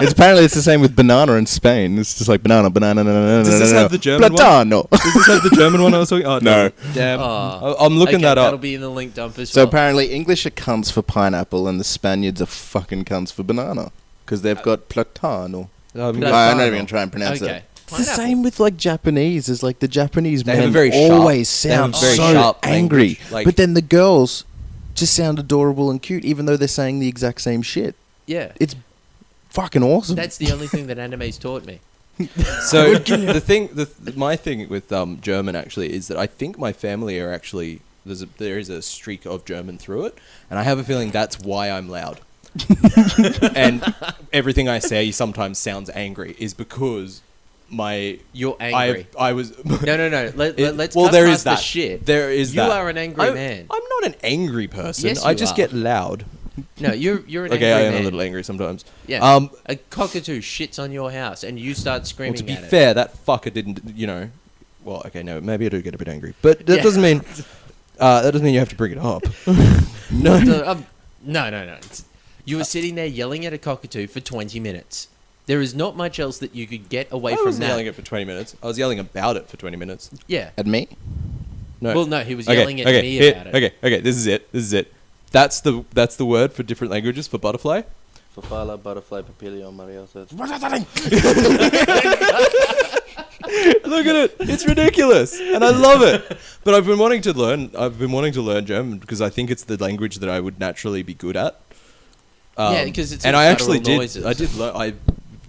It's apparently it's the same with banana in Spain. It's just like banana, banana, banana. Does this have the German one? Platano. Does this have the German one I was talking? Oh No. Damn. Oh. I'm looking Okay, that up. That'll be in the link dump as So well. apparently English are cunts for pineapple and the Spaniards are fucking cunts for banana. Because they've got platano. I'm not even going to try and pronounce Okay. it. It's the same with like Japanese. Is like the Japanese They have men a very sharp- always they have a sound very so sharp angry. language, like- But then the girls just sound adorable and cute even though they're saying the exact same shit. Yeah. It's fucking awesome. That's the only thing that anime's taught me. So my thing with German actually is that I think my family are actually there is a streak of German through it, and I have a feeling that's why I'm loud. And everything I say sometimes sounds angry is because You're angry. I was No. Let's well cut there past is that the shit. there is You that. are an angry I'm- man. I'm not an angry person. Yes, I you just are. get loud. No, you're an Okay, I angry am man. a little angry sometimes. Yeah. A cockatoo shits on your house and you start Well, screaming to be at it. fair, that fucker didn't. Well, okay, no, maybe I do get a bit angry, but that Yeah. doesn't mean you have to bring it up. No. No. It's- You were sitting there yelling at a cockatoo for 20 minutes. There is not much else that you could get away I from wasn't that. yelling it for 20 minutes. I was yelling about it for 20 minutes. Yeah. At me? No. Well, no, he was Okay, yelling at okay, me here- about it. Okay. This is it. That's the word for different languages for butterfly. Fafala, butterfly, papilio, Mariosa. Look at it. It's ridiculous, and I love it. But I've been wanting to learn German because I think it's the language that I would naturally be good at. Yeah, 'cause it's and all I actually guttural did. noises. I did. I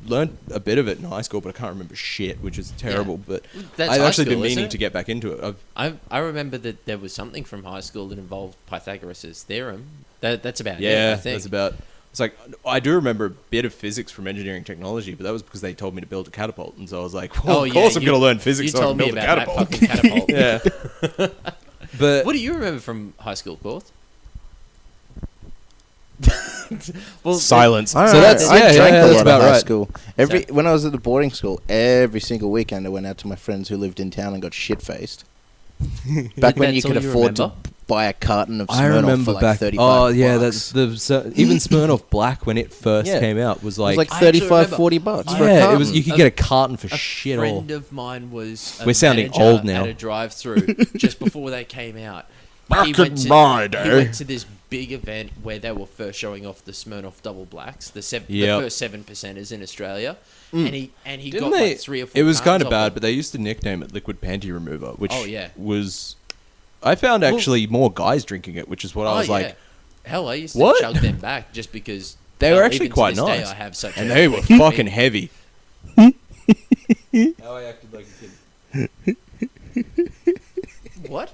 learned a bit of it in high school, but I can't remember shit, which is terrible. But That's I've high actually school, been isn't meaning it? to get back into it. I remember that there was something from high school that involved Pythagoras' theorem. That's about it, Yeah, I think. that's about. It's like I do remember a bit of physics from engineering technology, but that was because they told me to build a catapult, and so I was like, "Well, of course I'm going to learn physics You so I told can me build a about that catapult." fucking catapult. Yeah, but What do you remember from high school, Korth? Well, silence. I So don't know. that's I drank a that's lot about of high right. school. When I was at the boarding school, every single weekend I went out to my friends who lived in town and got shit faced. Back when you That's could all you afford to. remember? buy a carton of I Smirnoff remember for like back. 35 Oh yeah, bucks. even Smirnoff Black when it first Yeah. came out was It was like, like I actually 35, remember- 40 bucks for a yeah, carton. it was. You could get a carton for shit A all. friend of mine was. We're sounding manager old now. At a drive-through just before they came out. Back He in went to- my He day. went to this big event where they were first showing off the Smirnoff Double Blacks, the Yep. first 7%ers in Australia, and he Didn't got they? like 3 or 4. It was cartons kind of of bad, them. but they used to nickname it Liquid Panty Remover, which Oh, yeah. was. I found actually more guys drinking it, which is what I was like. hell, I used to What? chug them back just because They were hell, actually even to quite this day, nice. I have such And a they were quick fucking feet. heavy. How I acted like a kid. What?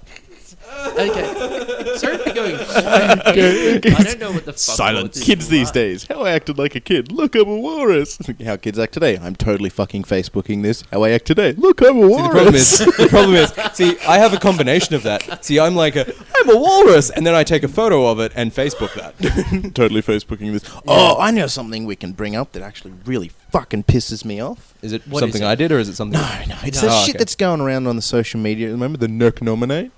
Okay. Sorry for going quiet. I don't know what the fuck. Silence. was Kids these like. days. How I acted like a kid. Look, I'm a walrus. How kids act today. I'm totally fucking Facebooking this. How I act today. Look, I'm a walrus. See, the problem is, see, I have a combination of that. See, I'm like I'm a walrus, and then I take a photo of it and Facebook that. Totally Facebooking this. Oh, I know something we can bring up that actually really fucking pisses me off. Is it What something is it? I did, or is it something? No, it's No. that Oh, shit okay. that's going around on the social media. Remember the Nerk Nominate?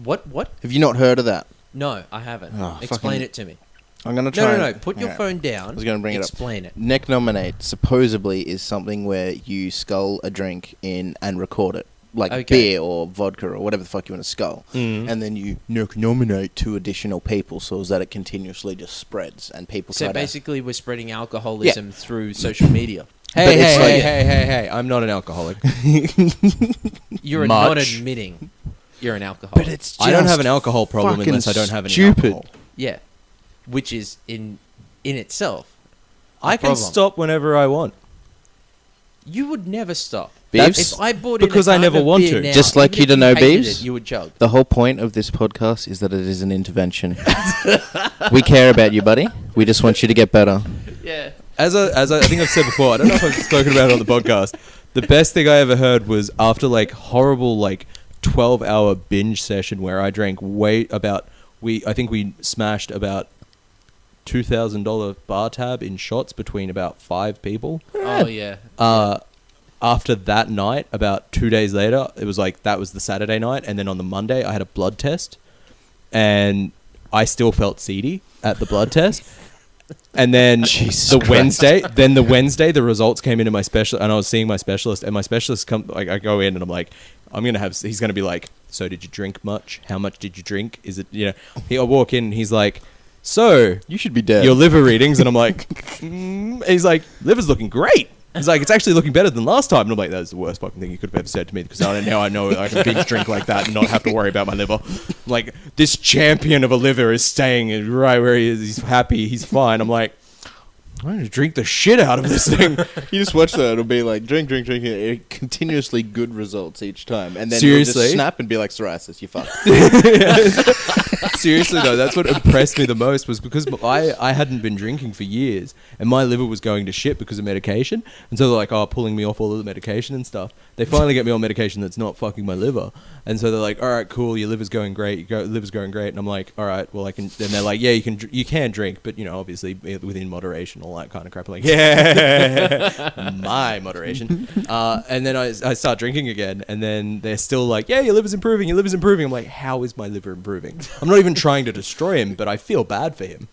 What? Have you not heard of that? No, I haven't. Oh, Explain fucking- it to me. I'm gonna try. No. and- Put your Alright. phone down. I was gonna bring it up. Explain it. Neck Nominate supposedly is something where you scull a drink in and record it. Like Okay. beer or vodka or whatever the fuck you want to scull. Mm. And then you Neck Nominate 2 additional people so that it continuously just spreads and people So try to... basically, we're spreading alcoholism through social media. But Hey, it's like- hey! I'm not an alcoholic. You're Much. not admitting you're an alcoholic. But it's I don't have just an alcohol problem fucking unless I don't have any stupid. alcohol. Yeah, which is in itself. a I can problem. stop whenever I want. You would never stop. Beeves? If I bought Because in a I never carton of want beer to. now, Just like even you if don't know hated Beeves? it, you would chug. The whole point of this podcast is that it is an intervention. We care about you, buddy. We just want you to get better. Yeah. As I think I've said before, I don't know if I've spoken about it on the podcast. The best thing I ever heard was after like horrible 12-hour binge session where I drank I think we smashed about $2,000 bar tab in shots between about 5 people. Oh yeah. After that night, about 2 days later, it was like that was the Saturday night, and then on the Monday I had a blood test, and I still felt seedy at the blood test. And then Jesus the Christ. Wednesday, the results came into my specialist, and I was seeing my specialist, and my specialist I go in, and I'm like, he's gonna be like, so did you drink much? How much did you drink? Is it, I walk in, and he's like, so You should be dead. your liver readings, and I'm like, and he's like, liver's looking great. He's like, it's actually looking better than last time. And I'm like, that's the worst fucking thing you could have ever said to me, because now I know I can binge drink like that and not have to worry about my liver. Like, this champion of a liver is staying right where he is. He's happy. He's fine. I'm like, I'm going to drink the shit out of this thing. You just watch that, it'll be like, drink, continuously good results each time. And then Seriously? you'll just snap and be like, psoriasis, you fuck. Seriously though, that's what impressed me the most, was because I hadn't been drinking for years, and my liver was going to shit because of medication, and so they're like, pulling me off all of the medication and stuff. They finally get me on medication that's not fucking my liver, and so they're like, all right, cool, your liver's going great, liver's going great, and I'm like, all right, well I can. Then they're like, yeah, you can drink, but obviously within moderation, all that kind of crap. I'm like, yeah, my moderation. And then I start drinking again, and then they're still like, yeah, your liver's improving. I'm like, how is my liver improving? I'm not even trying to destroy him, but I feel bad for him.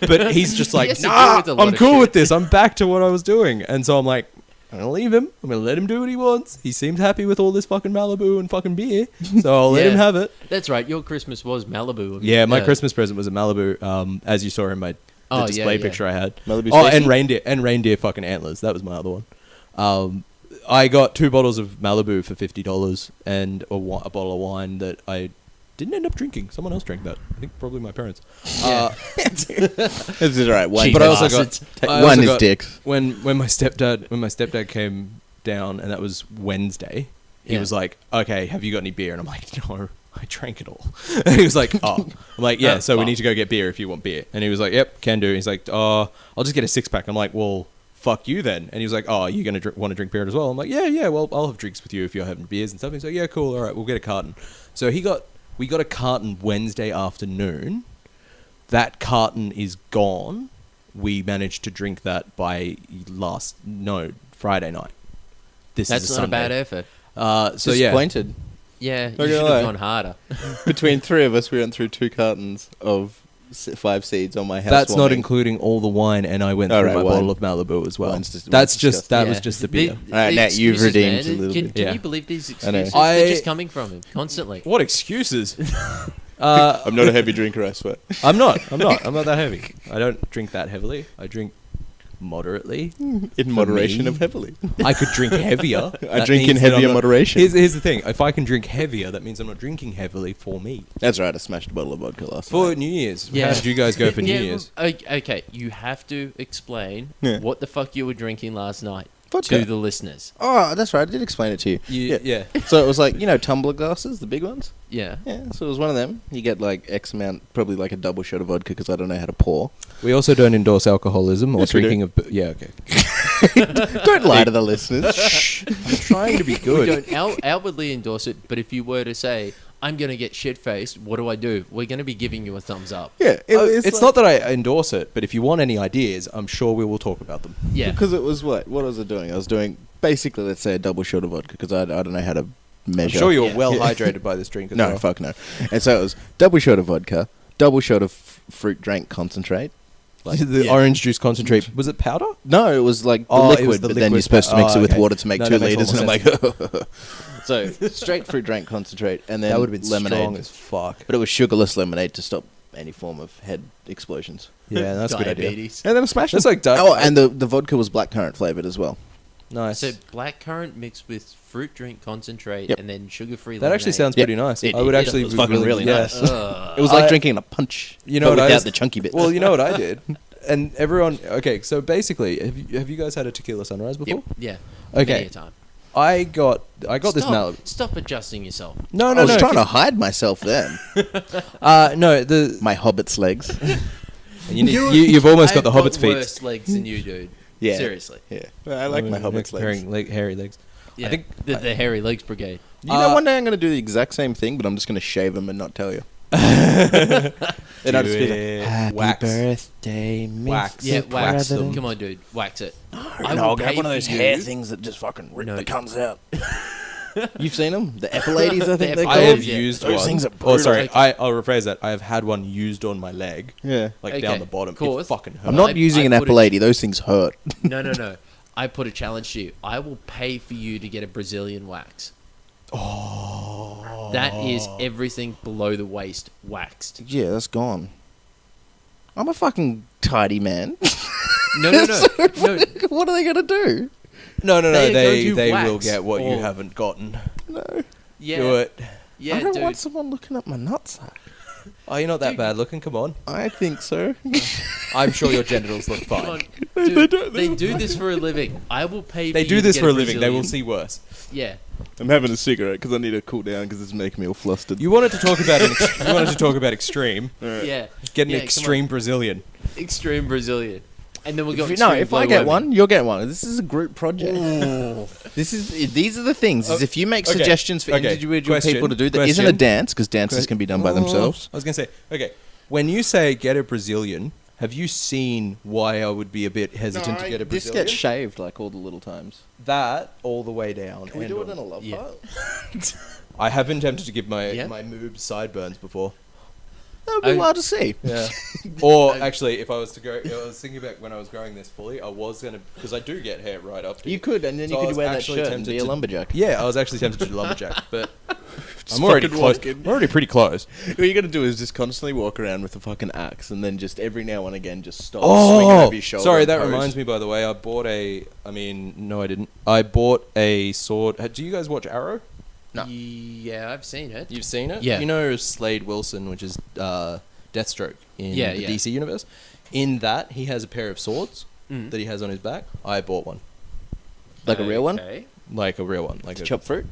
But he's just like, has to nah, deal with a lot I'm of cool shit." with this. I'm back to what I was doing. And so I'm like, I'm going to leave him. I'm going to let him do what he wants. He seems happy with all this fucking Malibu and fucking beer. So I'll let Yeah. him have it. That's right. Your Christmas was Malibu. Yeah, my Christmas present was a Malibu, as you saw in the Oh, display yeah. picture I had. Malibu Oh, Stacy? and reindeer fucking antlers. That was my other one. I got 2 bottles of Malibu for $50 and a bottle of wine that I didn't end up drinking. Someone else drank that. I think probably my parents. Yeah. This is right. One, Cheap But I also bastards. got I one also is got- dicks. when my stepdad came down, and that was Wednesday. He Yeah. was like, "Okay, have you got any beer?" And I'm like, "No, I drank it all." And he was like, "Oh," I'm like, "Yeah, Oh, so we fuck. need to go get beer if you want beer." And he was like, "Yep, can do." He's like, "Oh, I'll just get a 6-pack." I'm like, "Well, fuck you then." And he was like, "Oh, you gonna want to drink beer as well?" I'm like, "Yeah, well, I'll have drinks with you if you're having beers and stuff." He's like, "Yeah, cool, all right, we'll get a carton." So we got a carton Wednesday afternoon. That carton is gone. We managed to drink that by Friday night. This That's is a not a Sunday. bad effort. So yeah, Disappointed. Yeah, you gonna should lie. have gone harder. Between three of us, we went through 2 cartons of 5 seeds on my house. That's not including all the wine, and I went through Alright, my wine. bottle of Malibu as well. Wine's just- That's wine's just that Yeah. was just the beer. Alright, Nat, you've excuses, redeemed man. a little Can, bit. Can Yeah. you believe these I know. excuses? They're I- just coming from him constantly. What excuses? I'm not a heavy drinker, I swear. I'm not that heavy. I don't drink that heavily. I drink moderately. In moderation me. of heavily. I could drink heavier. I That drink in means that I'm heavier not- moderation. Here's the thing. If I can drink heavier, that means I'm not drinking heavily for me. That's right, I smashed a bottle of vodka last For night. New Year's. Yeah. How did you guys go for New Yeah, Year's? Okay, you have to explain Yeah. what the fuck you were drinking last night Vodka. to the listeners. Oh, that's right, I did explain it to you. Yeah. So it was like, tumbler glasses, the big ones? Yeah. Yeah, so it was one of them. You get like X amount, probably like a double shot of vodka because I don't know how to pour. We also don't endorse alcoholism or Yes, we do. drinking of. Yeah, okay. Don't lie to the listeners. Shh. I'm trying to be We good. don't outwardly endorse it, but if you were to say, I'm going to get shit-faced, what do I do? We're going to be giving you a thumbs up. Yeah, It's not that I endorse it, but if you want any ideas, I'm sure we will talk about them. Yeah. Because it was what was I doing? I was doing basically, let's say, a double shot of vodka because I don't know how to I'm measure. sure you're Yeah. well Yeah. hydrated by this drink as No, well. fuck no. And so it was double shot of vodka, double shot of fruit drink concentrate. the Yeah. orange juice concentrate. Was it powder? No, it was like the Oh, it liquid, was the but then you're liquid supposed to pa- mix oh, it with okay. water to make No, 2 that makes liters. And I'm more like, so straight fruit drink concentrate, and then That would have been lemonade. strong as fuck. But it was sugarless lemonade to stop any form of head explosions. Yeah, that's a good idea. Diabetes. And then I smashed That's them. like di- Oh, and the vodka was blackcurrant flavored as well. Nice. So blackcurrant mixed with fruit drink concentrate Yep. and then sugar-free That actually lemonade. sounds Yep. pretty nice. It- I would it actually was be fucking really yeah. nice. Ugh. It was like I- drinking a punch. You know but what I without was- the chunky bits. Well, you know what I did, and everyone. Okay, so basically, have you guys had a tequila sunrise before? Yeah. Okay. Many a time. I got this Malibu. Stop adjusting yourself. No, I no, was no. trying to hide myself then. No, the My hobbit's legs. you've almost got the I've hobbit's feet. worse legs than you, dude. Yeah. Seriously. Yeah. I like my hobbit's legs. Hairy legs. Yeah. think- the hairy legs brigade. You know, one day I'm going to do the exact same thing, but I'm just going to shave them and not tell you. And I'll just be like, Happy Wax. birthday, Wax. Yeah, wax them. them. Come on, dude. Wax it. No, I will I'll have pay one of for those you. hair things that just fucking rip No. the cunts out. You've seen them? The epilades, I think The they're epilades, I called. have yeah. used Those one. things are Oh, brutal. sorry. Okay. I'll rephrase that. I have had one used on my leg, Yeah. like Okay, down the bottom. cool. It fucking hurt. I'm not I- using I an put a- epilady. Those things hurt. No. I put a challenge to you. I will pay for you to get a Brazilian wax. Oh. That is everything below the waist waxed. Yeah, that's gone. I'm a fucking tidy man. No. No. What are they going to do? No. They They go to will wax get what you or- haven't gotten. No. Yeah. Do it. Yeah, I don't dude. want someone looking at my nutsack. Oh, you're not that bad looking. Come on. I think so. I'm sure your genitals look Come on. fine. Dude, they do this for a living. I will pay for They you do to this get for a living. They will Brazilian- see worse. Yeah. I'm having a cigarette because I need to cool down because it's making me all flustered. You wanted to talk about you wanted to talk about extreme. Yeah. Get an Yeah, come extreme Brazilian. on. Extreme Brazilian. And then we'll go. If I get one, you'll get one. This is a group project. These are the things. Is if you make okay, suggestions for okay, individual question, people to do that question. isn't a dance because dances can be done by themselves. I was gonna say, okay, when you say get a Brazilian, have you seen why I would be a bit hesitant to get a This Brazilian? gets shaved like all the little times. That all the way down. Can we and do it on. in a love Yeah. heart? I have been tempted to give my Yeah. my moobs sideburns before. That would be I- wild to see. Yeah. Or actually, if I was to go, I was thinking back when I was growing this fully, I was gonna because I do get hair right up. Here. You could, and then So I you was could wear that actually shirt and tempted be a to- lumberjack. Yeah, I was actually tempted to do lumberjack, but Just I'm already fucking close. walk in. I'm already pretty close. What you got to do is just constantly walk around with a fucking axe, and then just every now and again just stop swinging over your shoulder. sorry, and that pose. reminds me. By the way, I bought a. I mean, no, I didn't. I bought a sword. Do you guys watch Arrow? No. Yeah, I've seen it. You've seen it? Yeah. You know Slade Wilson, which is Deathstroke in Yeah, the yeah. DC universe. In that, he has a pair of swords Mm. that he has on his back. I bought one, Like a real one? Okay. like a real one, like a. Chop fruit?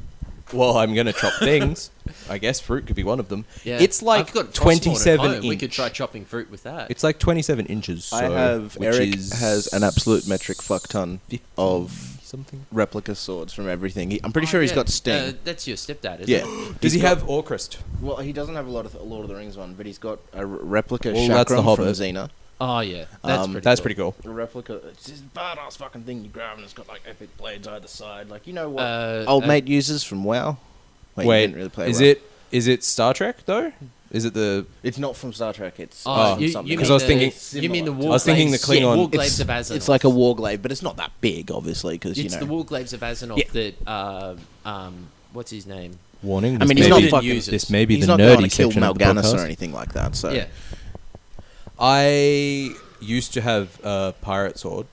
Well, I'm gonna chop things. I guess fruit could be one of them. Yeah. It's like I've got Frostmourne at 27 home. inch. We could try chopping fruit with that. It's like 27 inches. So, I have. which Eric is has an absolute metric fuck ton 50 of something. replica swords from everything. I'm pretty sure he's Yeah. got Sting. That's your stepdad, isn't Yeah. it? Does he He's got- have Orchrist? Well, he doesn't have a lot of Lord of the Rings one, but he's got a replica Well, that's the chakram from Hobbit. Xena. Oh yeah, that's pretty. That's cool. pretty cool. A replica. It's this badass fucking thing you grab, and it's got like epic blades either side. Like you know what Uh, old uh, mate uses from WoW. Like, you Wait, didn't really play is well. it Star Trek though? Is it the? It's not from Star Trek. It's Oh, from you something. mean Because I was thinking- you mean the Similar. Warglaives? I was thinking the Klingon- Warglaives of Azeroth. It's like a warglaive, but it's not that big, obviously, because It's the Warglaives of Azeroth that what's his name? Warning. I this mean, may he's not be- fucking. This may be he's the not going nerdy to kill section of the Mal'Ganis podcast. or anything like that. So Yeah. I used to have a pirate sword.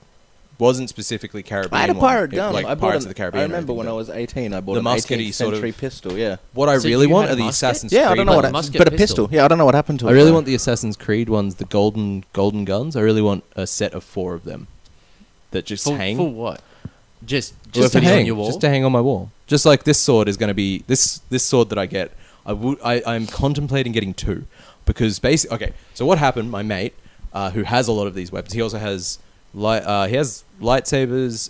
Wasn't specifically Caribbean. I had a one. pirate It- gun. like I bought Pirates an, of the Caribbean. I or remember anything, when I but was 18, I bought The an muskety 18th sort of- century pistol. Yeah. What I So really you want had are a the musket? Assassin's Yeah, I Creed don't know what. ones. musket But a pistol. pistol. Yeah, I don't know what happened to it. I really though. want the Assassin's Creed ones, the golden guns. I really want a set of 4 of them that just hang. For what? Just Just to put it on hang, your wall? just to hang on my wall. Just like this sword is going to be this sword that I get. I'm contemplating getting 2 because basically, okay. So what happened? My mate, who has a lot of these weapons, he also has he has lightsabers.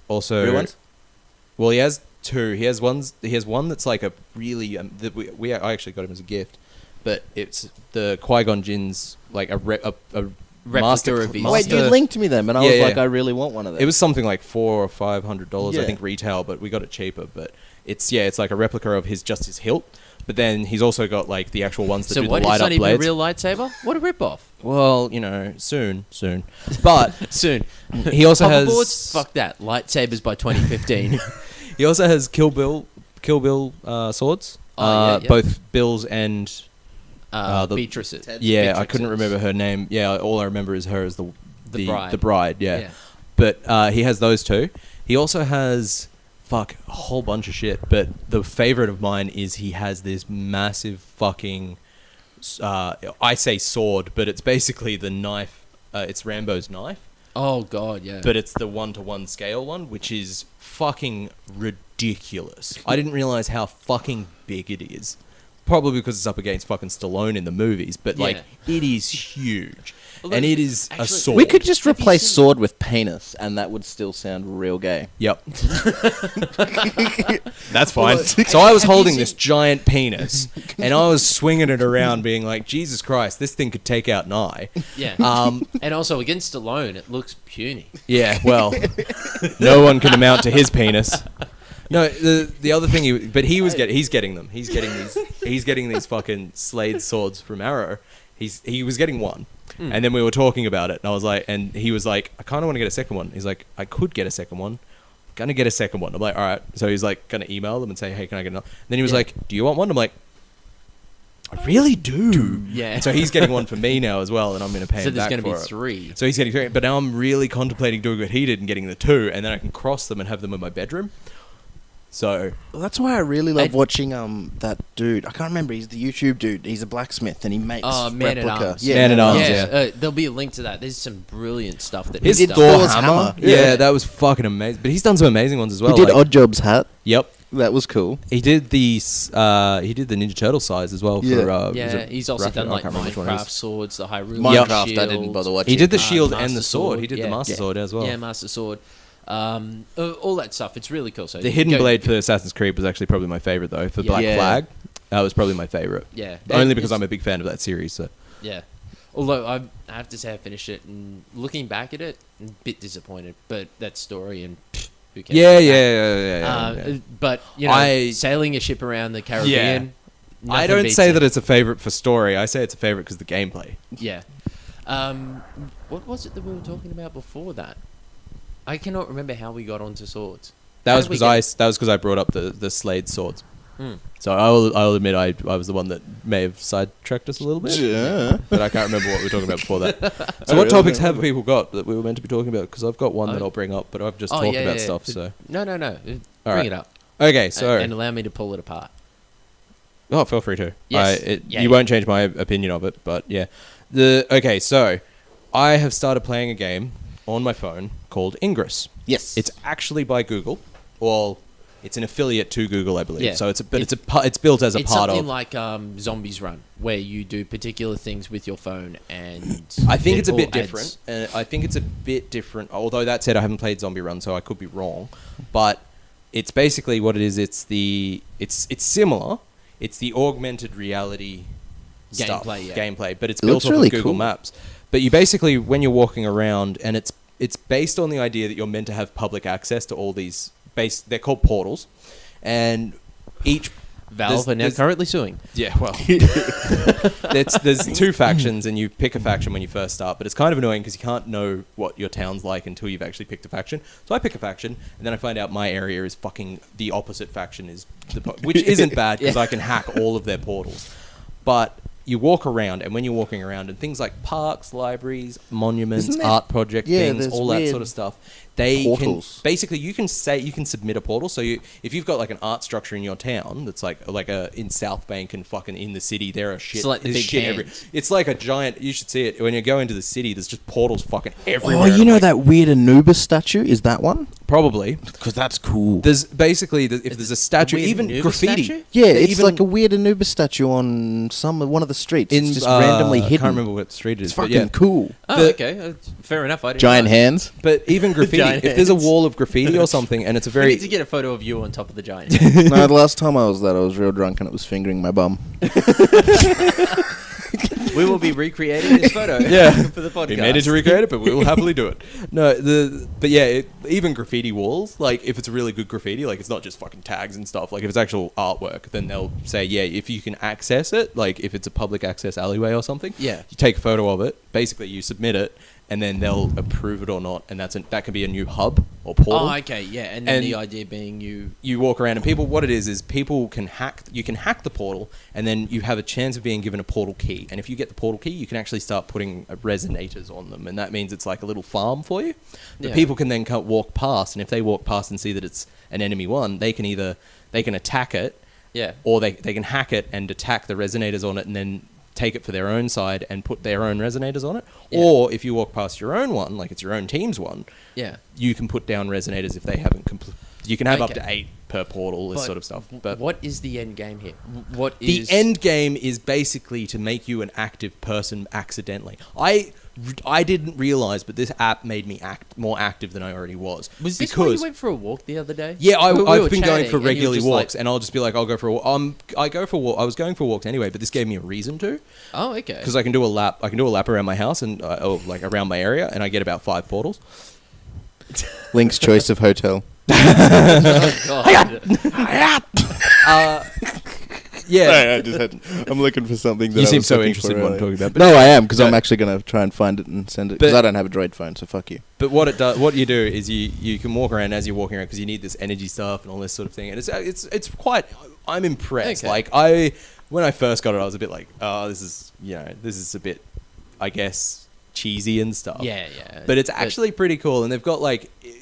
Also, Real ones? well, he has 2. He has one that's like a really I actually got him as a gift, but it's the Qui-Gon Jinn's like a Replica master, of his- Wait, you master- linked me them, and I Yeah, was yeah. like, I really want one of them. It was something like $400 or $500, I Yeah. think, retail, but we got it cheaper. But it's like a replica of his hilt. But then he's also got like the actual ones that So do what? the light It's up not even a blades. real lightsaber? What a rip-off. Well, soon. But Soon. he also Hoverboards? has Fuck that. Lightsabers by 2015. he also has Kill Bill swords. Oh, yeah. Both Bill's and the- Beatrice's. I couldn't remember her name. Yeah, all I remember is her as the bride. The bride. Yeah. Yeah. But he has those 2. He also has a whole bunch of shit. But the favorite of mine is he has this massive fucking I say sword, but it's basically the knife. It's Rambo's knife, Oh, God, yeah. but it's the 1-to-1 scale one, which is fucking ridiculous. I didn't realize how fucking big it is. Probably because it's up against fucking Stallone in the movies, but like Yeah. it is huge, Although, and it is a actually- sword. We could just Have you replace seen- sword with penis, and that would still sound real gay. Yep. That's fine. So I was have you holding seen- this giant penis, and I was swinging it around, being like, "Jesus Christ, this thing could take out an eye." Yeah. And also, against Stallone, it looks puny. Yeah, well, no one can amount to his penis. No, the other thing, he's getting them. He's getting these fucking Slade swords from Arrow. He was getting one, and then we were talking about it, and I was like, and he was like, I kind of want to get a second one. He's like, I could get a second one. Gonna get a second one. I'm like, all right. So he's like, gonna email them and say, hey, can I get another? And then he was Yeah. like, do you want one? I'm like, I really do. Yeah. So he's getting one for me now as well, and I'm gonna pay So him there's back going to be for it. 3. So he's getting 3, but now I'm really contemplating doing what he did and getting the 2, and then I can cross them and have them in my bedroom. So Well, that's why I really love I- watching that dude. I can't remember. He's the YouTube dude. He's a blacksmith and he makes Man at replica. Arms. Yeah, Man at Arms, Yeah, yeah. there's be a link to that. There's some brilliant stuff that his he's did done. Thor Thor's hammer, hammer. yeah, Yeah. that was fucking amazing. But he's done some amazing ones as well. He did like- Oddjob's hat. Yep, That was cool. he did the Ninja Turtle size as well. For Yeah. was Yeah, it he's also Raptor? done I like can't remember which one it is. Minecraft swords, the Hyrule Minecraft, shield. I didn't bother watching. He did the Uh, shield Master and the sword. He did yeah. the Master Yeah. Sword as well. Yeah, Master Sword. All that stuff. It's really cool. So The Hidden go- Blade for Assassin's Creed was actually probably my favorite though. For Yeah. Black Yeah. Flag, that was probably my favorite. Yeah. Only because It's- I'm a big fan of that series. So. Yeah. Although I have to say I finished it, and looking back at it, I'm a bit disappointed. But that story and who cares? Yeah, about yeah, that? yeah, yeah. But you know, I- sailing a ship around the Caribbean. I nothing don't beats say it. that it's a favorite for story. I say it's a favorite because the gameplay. Yeah. What was it that we were talking about before that? I cannot remember how we got onto swords. That How was did we because I brought up the Slade swords. Hmm. So I'll admit I was the one that may have sidetracked us a little bit, Yeah. but I can't remember what we were talking about before that. So I what really topics don't have people got that we were meant to be talking about? Because I've got one that Oh. I'll bring up, but I've just Oh, talked yeah, about yeah, stuff. yeah. So No. Bring right. it up. okay, so And allow me to pull it apart. oh, feel free to. Yes. Yeah, Yeah, you yeah. won't change my opinion of it, but yeah. Okay, so I have started playing a game on my phone called Ingress. Yes. It's actually by Google. Well, it's an affiliate to Google, I believe. Yeah. So it's built as a It's part something of. like Zombies Run, where you do particular things with your phone, and I think it it's a all bit adds- different. I think it's a bit different. Although that said, I haven't played Zombie Run, so I could be wrong. But it's basically what it is. It's similar. It's the augmented reality stuff, Gameplay, yeah. gameplay, but it's It built looks off really of Google cool. Maps. But you basically, when you're walking around, and it's based on the idea that you're meant to have public access to all these they're called portals, and each Valve are now there's- currently suing. Yeah, well, there's two factions, and you pick a faction when you first start, but it's kind of annoying because you can't know what your town's like until you've actually picked a faction. So I pick a faction, and then I find out my area is fucking the opposite faction is, which isn't bad because I can hack all of their portals. But you walk around, and when you're walking around, and things like parks, libraries, monuments, Isn't there- art project things, there's all that weird sort of stuff. They portals. can basically you can submit a portal. So if you've got like an art structure in your town that's like a in South Bank and fucking in the city, there are shit. It's like the there's big shit hands. It's like a giant. You should see it when you go into the city. There's just portals fucking everywhere. Oh, and you I'm know like, that weird Anubis statue? Is that one? probably. Because that's cool. There's basically if there's a statue, weird even Anubis graffiti. statue? Yeah, it's even like a weird Anubis statue on one of the streets. in It's just randomly I hidden. can't remember what street it is. It's but fucking yeah. cool. Oh, The- okay. Fair enough. I didn't Giant know. hands. But even graffiti, Giant if there's a hands. wall of graffiti or something, and it's a We very need to get a photo of you on top of the giant. hand. No, the last time I was there, I was real drunk and it was fingering my bum. We will be recreating this photo. Yeah. for the podcast. We made it to recreate it, but we will happily do it. No, but yeah, even graffiti walls, like if it's a really good graffiti, like it's not just fucking tags and stuff. Like if it's actual artwork, then they'll say, yeah, if you can access it, like if it's a public access alleyway or something, Yeah. you take a photo of it. Basically, you submit it, and then they'll approve it or not, and that can be a new hub or portal. Oh, okay, yeah. And then And- the idea being You walk around, and people can hack. You can hack the portal, and then you have a chance of being given a portal key. And if you get the portal key, you can actually start putting resonators on them, and that means it's like a little farm for you. The Yeah. people can then walk past, and if they walk past and see that it's an enemy one, they can attack it, yeah. or they can hack it and attack the resonators on it, and then take it for their own side and put their own resonators on it. Yeah. Or if you walk past your own one, like it's your own team's one, Yeah. you can put down resonators if they haven't you can have up Okay. to 8 per portal, this But sort of stuff. But what is the end game here? What the is end game is basically to make you an active person accidentally. I didn't realize, but this app made me more active than I already was. Was this why you went for a walk the other day? Yeah, We were I've been going chatting for and you were regular just walks, like, and I'll just be like, I'll go for a walk. I was going for walks anyway, but this gave me a reason to, oh, okay. because I can do a lap. I can do a lap around my house and or like around my area, and I get about 5 portals. Link's choice of hotel. Oh, God. Yeah, I'm looking for something that you I seem was so looking interested for in what I'm earlier. talking about. But No, I am, because I'm but- actually going to try and find it and send it, because But- I don't have a Droid phone, so fuck you. But what you do is you can walk around as you're walking around because you need this energy stuff and all this sort of thing, and it's quite. I'm impressed. Okay. Like when I first got it, I was a bit like, oh, this is a bit, I guess, cheesy and stuff. Yeah, yeah. But it's actually pretty cool, and they've got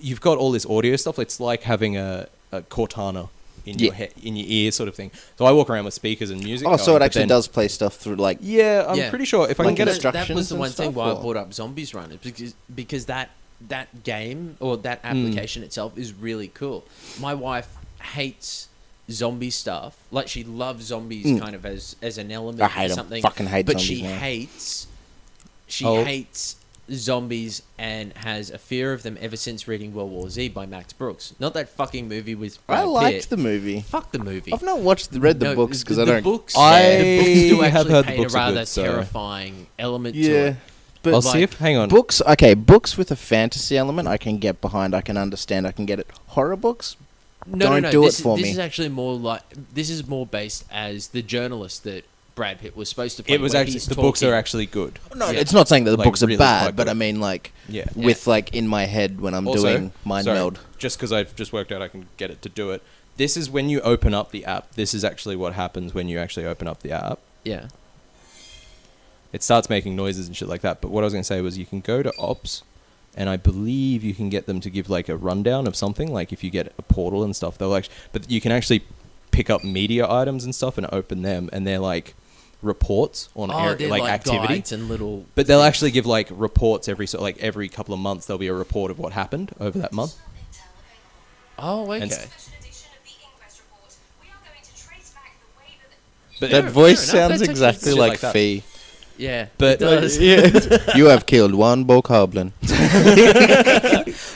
you've got all this audio stuff. It's like having a Cortana in your head, in your ear, sort of thing. So I walk around with speakers and music. Oh, so going, it but actually then- does play stuff through, like... Yeah, I'm Yeah. pretty sure if I Like can get it. instructions that was the and one thing stuff, why I or- brought up Zombies Run, is because that game or that application itself is really cool. My wife hates zombie stuff. Like, she loves zombies kind of as an element I hate or 'em. something. Fucking hate but zombies she now. hates zombies and has a fear of them ever since reading World War Z by Max Brooks. Not that fucking movie with Brad I liked Pitt. the movie. Fuck the movie. I've not read the No, books, because I the don't... Books, I the books do have actually heard the paint books a are rather good, so- terrifying element to Yeah. it. But I'll see if. Hang on. books with a fantasy element, I can get behind, I can understand, I can get it. Horror books? No, Don't do this it for this me. is actually more like this is more based as the journalist that Brad Pitt was supposed to play. It was where actually he's the books are talking. actually good. No, Yeah. it's not saying that the Like, books are really bad, quite but good. I mean, like, Yeah. with, like, in my head when I'm Also, doing mind sorry, meld. just because I've just worked out I can get it to do it. This is when you open up the app. This is actually what happens when you actually open up the app. Yeah. It starts making noises and shit like that. But what I was going to say was you can go to ops, and I believe you can get them to give like a rundown of something. Like if you get a portal and stuff, they'll actually. But you can actually pick up media items and stuff and open them, and they're reports on They're like activity. guides and little. But they'll actually give reports every couple of months. There'll be a report of what happened over that month. Oh, okay. And But That Fair- voice fair enough. sounds That's exactly shit like like that. Fee. Yeah, But- it does. You have killed one bokoblin.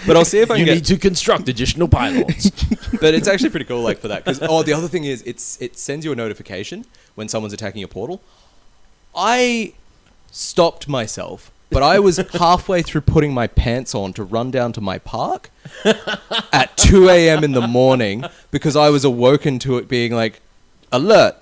But I'll see if I can You get. need to construct additional pylons. But it's actually pretty cool, for that. Because the other thing is, it sends you a notification when someone's attacking your portal. I stopped myself but I was halfway through putting my pants on to run down to my park at 2 a.m. in the morning because I was awoken to it being like, alert,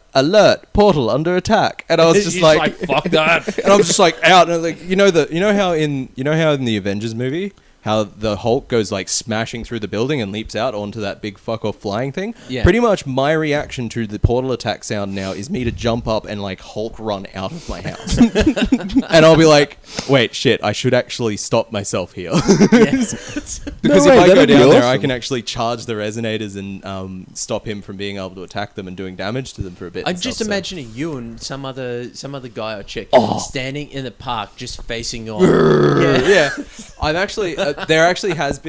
portal under attack. And I was just like, fuck that. and I was just like out, and like, you know how in the Avengers movie, how the Hulk goes like smashing through the building and leaps out onto that big fuck off flying thing. Yeah. Pretty much my reaction to the portal attack sound now is me to jump up and like Hulk run out of my house. And I'll be like, wait, shit, I should actually stop myself here. Because if I go down there, I can actually charge the resonators and stop him from being able to attack them and doing damage to them for a bit. I'm just imagining you and some other guy or chick standing in the park just facing on. Yeah. I've actually there has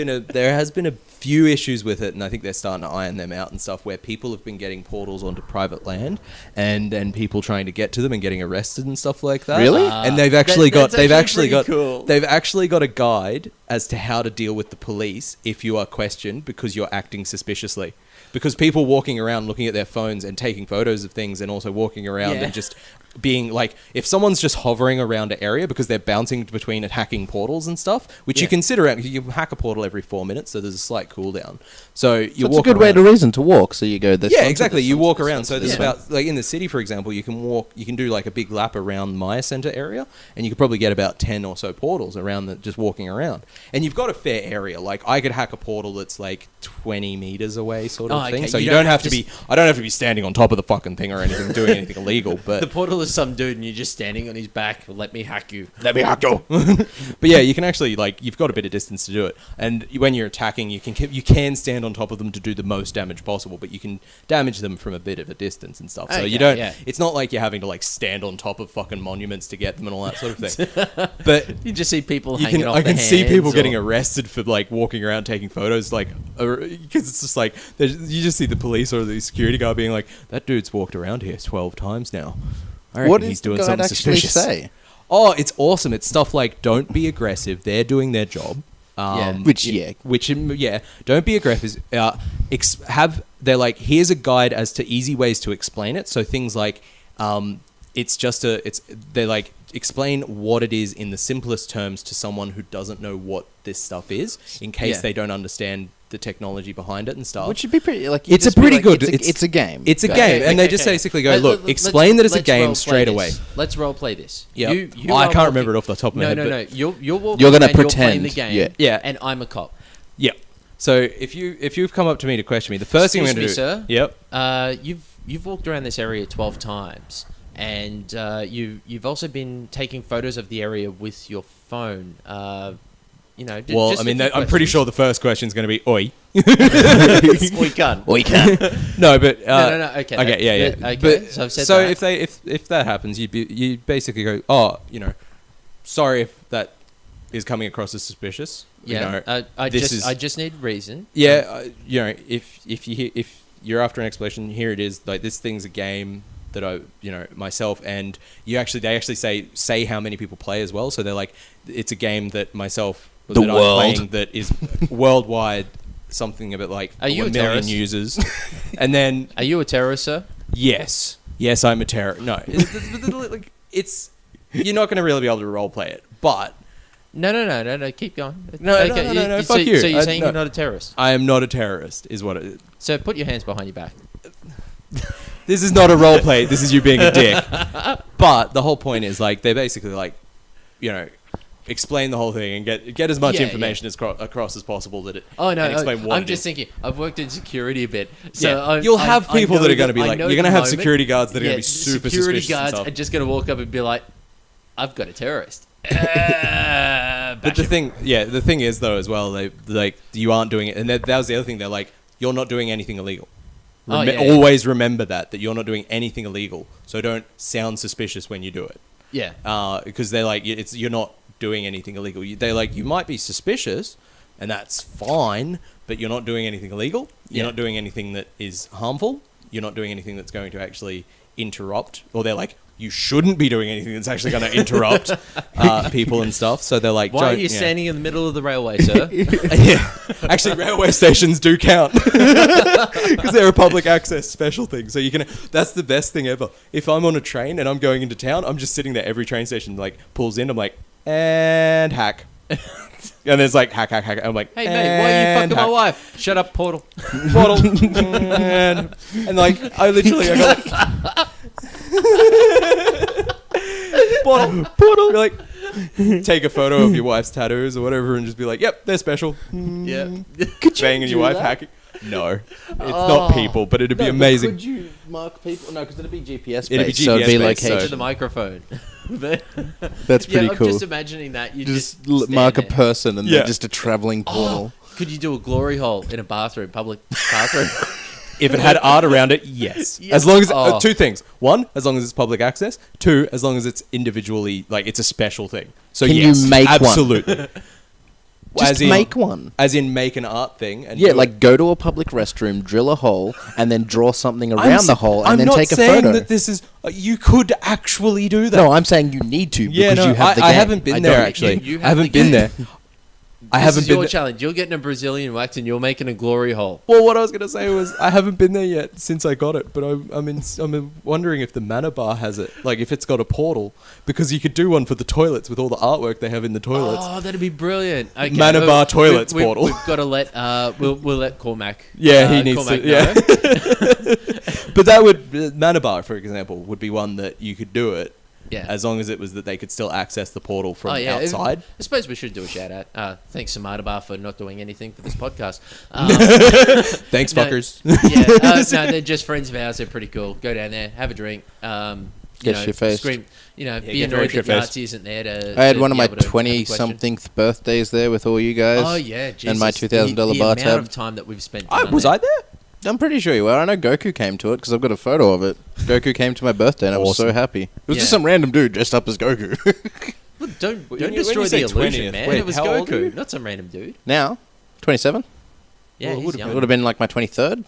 been a few issues with it, and I think they're starting to iron them out and stuff, where people have been getting portals onto private land and people trying to get to them and getting arrested and stuff like that. Really? And they've actually got cool. they've actually got a guide as to how to deal with the police if you are questioned because you're acting suspiciously. Because people walking around looking at their phones and taking photos of things and also walking around and just being like, if someone's just hovering around an area because they're bouncing between and hacking portals and stuff, which you consider, you hack a portal every 4 minutes, so there's a slight cooldown. So you walk. It's a good way to reason to walk. So you go this. Yeah, exactly. You walk around. So there's about, like in the city, for example, you can do like a big lap around Maya Center area, and you could probably get about 10 or so portals around just walking around. And you've got a fair area. Like I could hack a portal that's like 20 meters away, sort of thing. So you don't have to be. I don't have to be standing on top of the fucking thing or anything, doing anything illegal. But the portal is some dude, and you're just standing on his back. Let me hack you. Let me hack you. But yeah, you can actually you've got a bit of distance to do it. And when you're attacking, you can stand on top of them to do the most damage possible, but you can damage them from a bit of a distance and stuff. So you don't. Yeah. It's not like you're having to like stand on top of fucking monuments to get them and all that sort of thing. But you just see people. I can see people getting arrested for like walking around taking photos, like because it's just like you just see the police or the security guard being like, that dude's walked around here 12 times now. What he's does doing the guide something actually suspicious. say? Oh, it's awesome. It's stuff like, don't be aggressive. They're doing their job. Don't be aggressive. They're like, here's a guide as to easy ways to explain it. So things like, they're like, explain what it is in the simplest terms to someone who doesn't know what this stuff is, in case they don't understand the technology behind it and stuff. Which should be pretty like. It's a pretty good. It's a game. It's a game, and they just basically go, look, explain that it's a game straight away. Let's role play this. Yeah, I can't remember it off the top of my head. No. You're walking. You're gonna and pretend. You're playing the game. Yeah. And I'm a cop. Yeah. So if you've come up to me to question me, the first thing I'm going to do, sir. Yep. You've walked around this area 12 times, and you've also been taking photos of the area with your phone. I'm pretty sure the first question is going to be oi. we can't. No, but no. Okay. Okay, yeah. Okay. But, so I've said so that. if that happens, you basically go, oh, sorry if that is coming across as suspicious. Yeah. I just need reason. Yeah. If you're after an explanation, here it is. Like, this thing's a game that I, myself, and they actually say how many people play as well. So they're like, it's a game that myself, the that world, I'm playing, that is worldwide, something about like Are you a 1 million terrorist? users. And then, Are you a terrorist, sir? yes, I'm a terrorist. No, it's you're not going to really be able to role play it, but. No. Keep going. No, fuck you. So you're saying no. you're not a terrorist? I am not a terrorist, is what it is. So put your hands behind your back. This is not a role play. This is you being a dick. But the whole point is, like, they basically, like, explain the whole thing and get as much information as across as possible that it. Oh no! and explain what I'm just thinking. I've worked in security a bit, so yeah. You'll have people that are going to be like, you're going to have security guards that are going to be super security suspicious. Guards and stuff. are just going to walk up and be like, "I've got a terrorist." But the thing is though, as well, they like, you aren't doing it, and that was the other thing. They're like, you're not doing anything illegal. Always remember that you're not doing anything illegal, so don't sound suspicious when you do it. Yeah. Because they're like, you're not doing anything illegal. They're like, you might be suspicious, and that's fine, but you're not doing anything illegal. You're not doing anything that is harmful. You're not doing anything that's going to actually interrupt. Or they're like, you shouldn't be doing anything that's actually going to interrupt people and stuff. So they're like, why are you standing in the middle of the railway, sir? Yeah, actually, railway stations do count because they're a public access special thing. So you can. That's the best thing ever. If I'm on a train and I'm going into town, I'm just sitting there. Every train station like pulls in. I'm like, and hack. And there's like hack. I'm like, Hey mate, why are you fucking my wife? Shut up, Portal. Portal. and like, I got like, Portal. You're like, take a photo of your wife's tattoos or whatever and just be like, yep, they're special. Yeah. Banging your wife, hacking. No, it's not people, but it'd be amazing. Could you mark people? No, because it'd be GPS based. It'd be so it'd be GPS based, location. To the microphone. That's pretty I'm cool. just imagining that. You just stand mark a there. person and Yeah. they're just a traveling portal. Could you do a glory hole in a bathroom, public bathroom? If it had art around it, yes. Yeah. As long as Oh. two things: one, as long as it's public access; two, as long as it's individually, like it's a special thing. So Can you yes, make one? absolutely. Just make one. as in make an art thing. And Yeah, do it. like go to a public restroom, drill a hole, and then draw something I'm around the s- hole, and I'm then not take a saying photo. that this is. You could actually do that. No, I'm saying you need to because yeah, no, you have the game. I haven't been I there don't- actually. you I have haven't the been game. there. I This haven't is been your there. challenge. You're getting a Brazilian wax and you're making a glory hole. Well, what I was gonna say was I haven't been there yet since I got it, but I'm wondering if the Mana Bar has it, like if it's got a portal, because you could do one for the toilets with all the artwork they have in the toilets. Oh, that'd be brilliant. Okay, Mana well, Bar toilets we've, portal. We've got to let we'll let Cormac. Yeah, he needs Cormac to. Yeah, but that would Mana Bar, for example, would be one that you could do it Yeah. as long as it was that they could still access the portal from Oh, outside. I suppose we should do a shout out. Thanks, Samada Bar, for not doing anything for this podcast. Thanks, No, fuckers. no, they're just friends of ours. They're pretty cool. Go down there, have a drink. Get shit-faced. Scream. Be get very annoyed that shit-faced. Yahtzee isn't there to. I had to one of be my able to have a question. 20-something birthdays there with all you guys. Oh yeah, Jesus. And my $2,000 the bar amount tab. of time that we've spent. Was down I there? I'm pretty sure you were. I know Goku came to it because I've got a photo of it. Goku came to my birthday and I was so Awesome. happy. It was just Yeah. some random dude dressed up as Goku. Well, don't When you destroy say the illusion, 20th, man. wait, It was how old are you? Goku, not some random dude. Now, 27? Yeah, Well, it he's would've young. It would have been like my 23rd.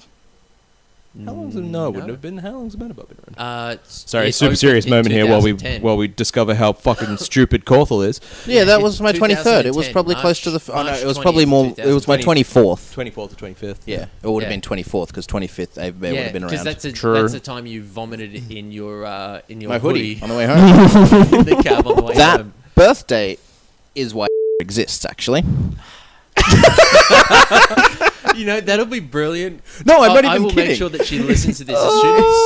How long's it? No, it wouldn't have been. How long's the Mana Bar been around? Sorry, Super serious moment here while we discover how fucking stupid Corthel is. Yeah, that it's was my 23rd. It was 2010, probably close to the... March it was 20th, probably more... It was my 2020. 24th. 24th to 25th. Yeah, it would have Yeah. been 24th because 25th I would have been around. that's True. that's the time you vomited in your my hoodie on the way home. in the cab on the way That home. birthday is why exists, actually. You know, that'll be brilliant. No, I'm not I even will kidding. make sure that she listens to this. As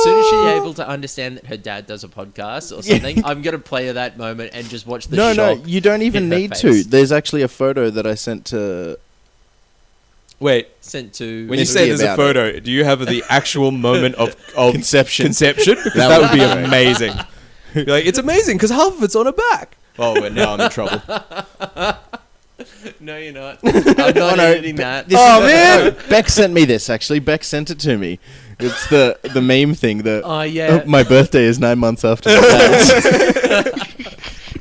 soon as she's able to understand that her dad does a podcast or something, I'm going to play her that moment and just watch the No, shock. you don't even hit her need to. face. There's actually a photo that I sent to... Wait, Sent to... when you It's say there's a about photo, do you have the actual moment of Conception. Conception? Because that would be amazing. You're like, it's amazing because half of it's on her back. Oh, well, now I'm in trouble. No, you're not. I'm not editing that. Oh, man! Beck sent me this, actually. Beck sent it to me. It's the meme thing. Oh, yeah. My birthday is 9 months after my dad's.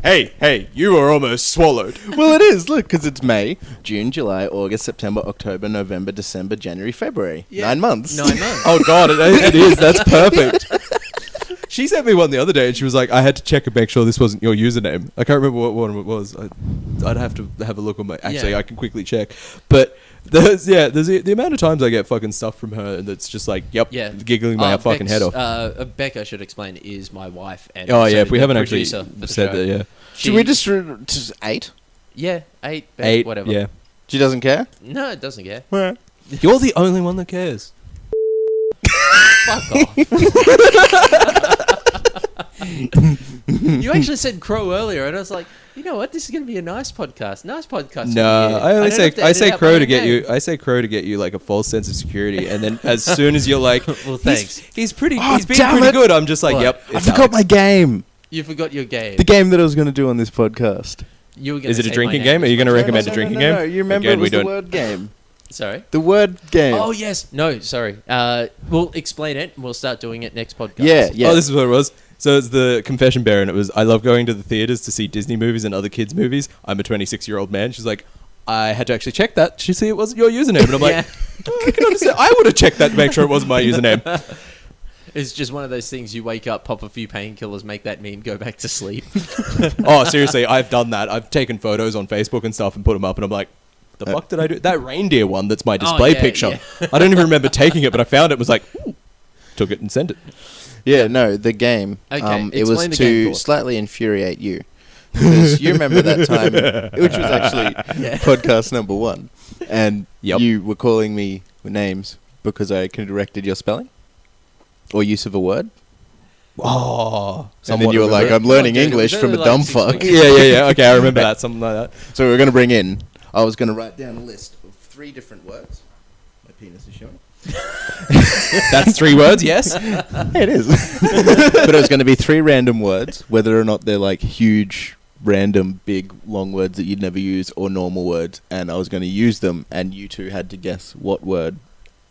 Hey, you were almost swallowed. Well, it is. Look, because it's May, June, July, August, September, October, November, December, January, February. Yeah. 9 months. 9 months. Oh, God, it is. That's perfect. She sent me one the other day, and she was like, I had to check and make sure this wasn't your username. I can't remember what one it was. I'd have to have a look on my... Actually, Yeah. I can quickly check. But, there's the amount of times I get fucking stuff from her, and it's just like, yep, Yeah. giggling my fucking head off. Becca, should explain, is my wife. And Oh, also yeah, if we the haven't actually producer for the said show. that, yeah. Should we just 8? Yeah, 8, Eight, whatever. yeah. She doesn't care? No, it doesn't care. You're the only one that cares. Fuck off. You actually said crow earlier, and I was like, you know what? This is going to be a nice podcast. Nice podcast. No, I only don't say have to I edit say out crow my to get name. you. I say crow to get you like a false sense of security, and then as soon as you're like, Well, thanks. He's pretty. Oh, He's been damn pretty it. good. I'm just like, What? yep. I it's forgot Alex. my game. You forgot your game. The game that I was going to do on this podcast. You were gonna Is it a say drinking my game? name Are you going to was- recommend a drinking game? No, you remember Again, it was we the don't- word game. Sorry. The word game. Oh yes. No, sorry. We'll explain it, and we'll start doing it next podcast. Yeah. Oh, this is what it was. So it's the confession bear, and it was I love going to the theaters to see Disney movies and other kids' movies. I'm a 26-year-old man. She's like, I had to actually check that to see it wasn't your username, and I'm like, Yeah. oh, I can understand. I would have checked that to make sure it wasn't my username. It's just one of those things. You wake up, pop a few painkillers, make that meme, go back to sleep. Oh, seriously, I've done that. I've taken photos on Facebook and stuff and put them up, and I'm like, the fuck did I do? That reindeer one that's my display yeah, picture. I don't even remember taking it, but I found it and was like, ooh, took it and sent it. Yeah, no, the game. Okay, it was explain the game, to Paul. slightly infuriate you. Because you remember that time, which was actually podcast number 1, and you were calling me names because I corrected your spelling or use of a word. Oh, And then you were like, I'm learning English from a dumb fuck. yeah. Okay, I remember that. Something like that. So we were going to bring in, I was going to write down a list of 3 different words. My penis is showing. That's 3 words, yes? It is. But it was going to be 3 random words, whether or not they're like huge, random, big, long words that you'd never use or normal words. And I was going to use them, and you two had to guess what word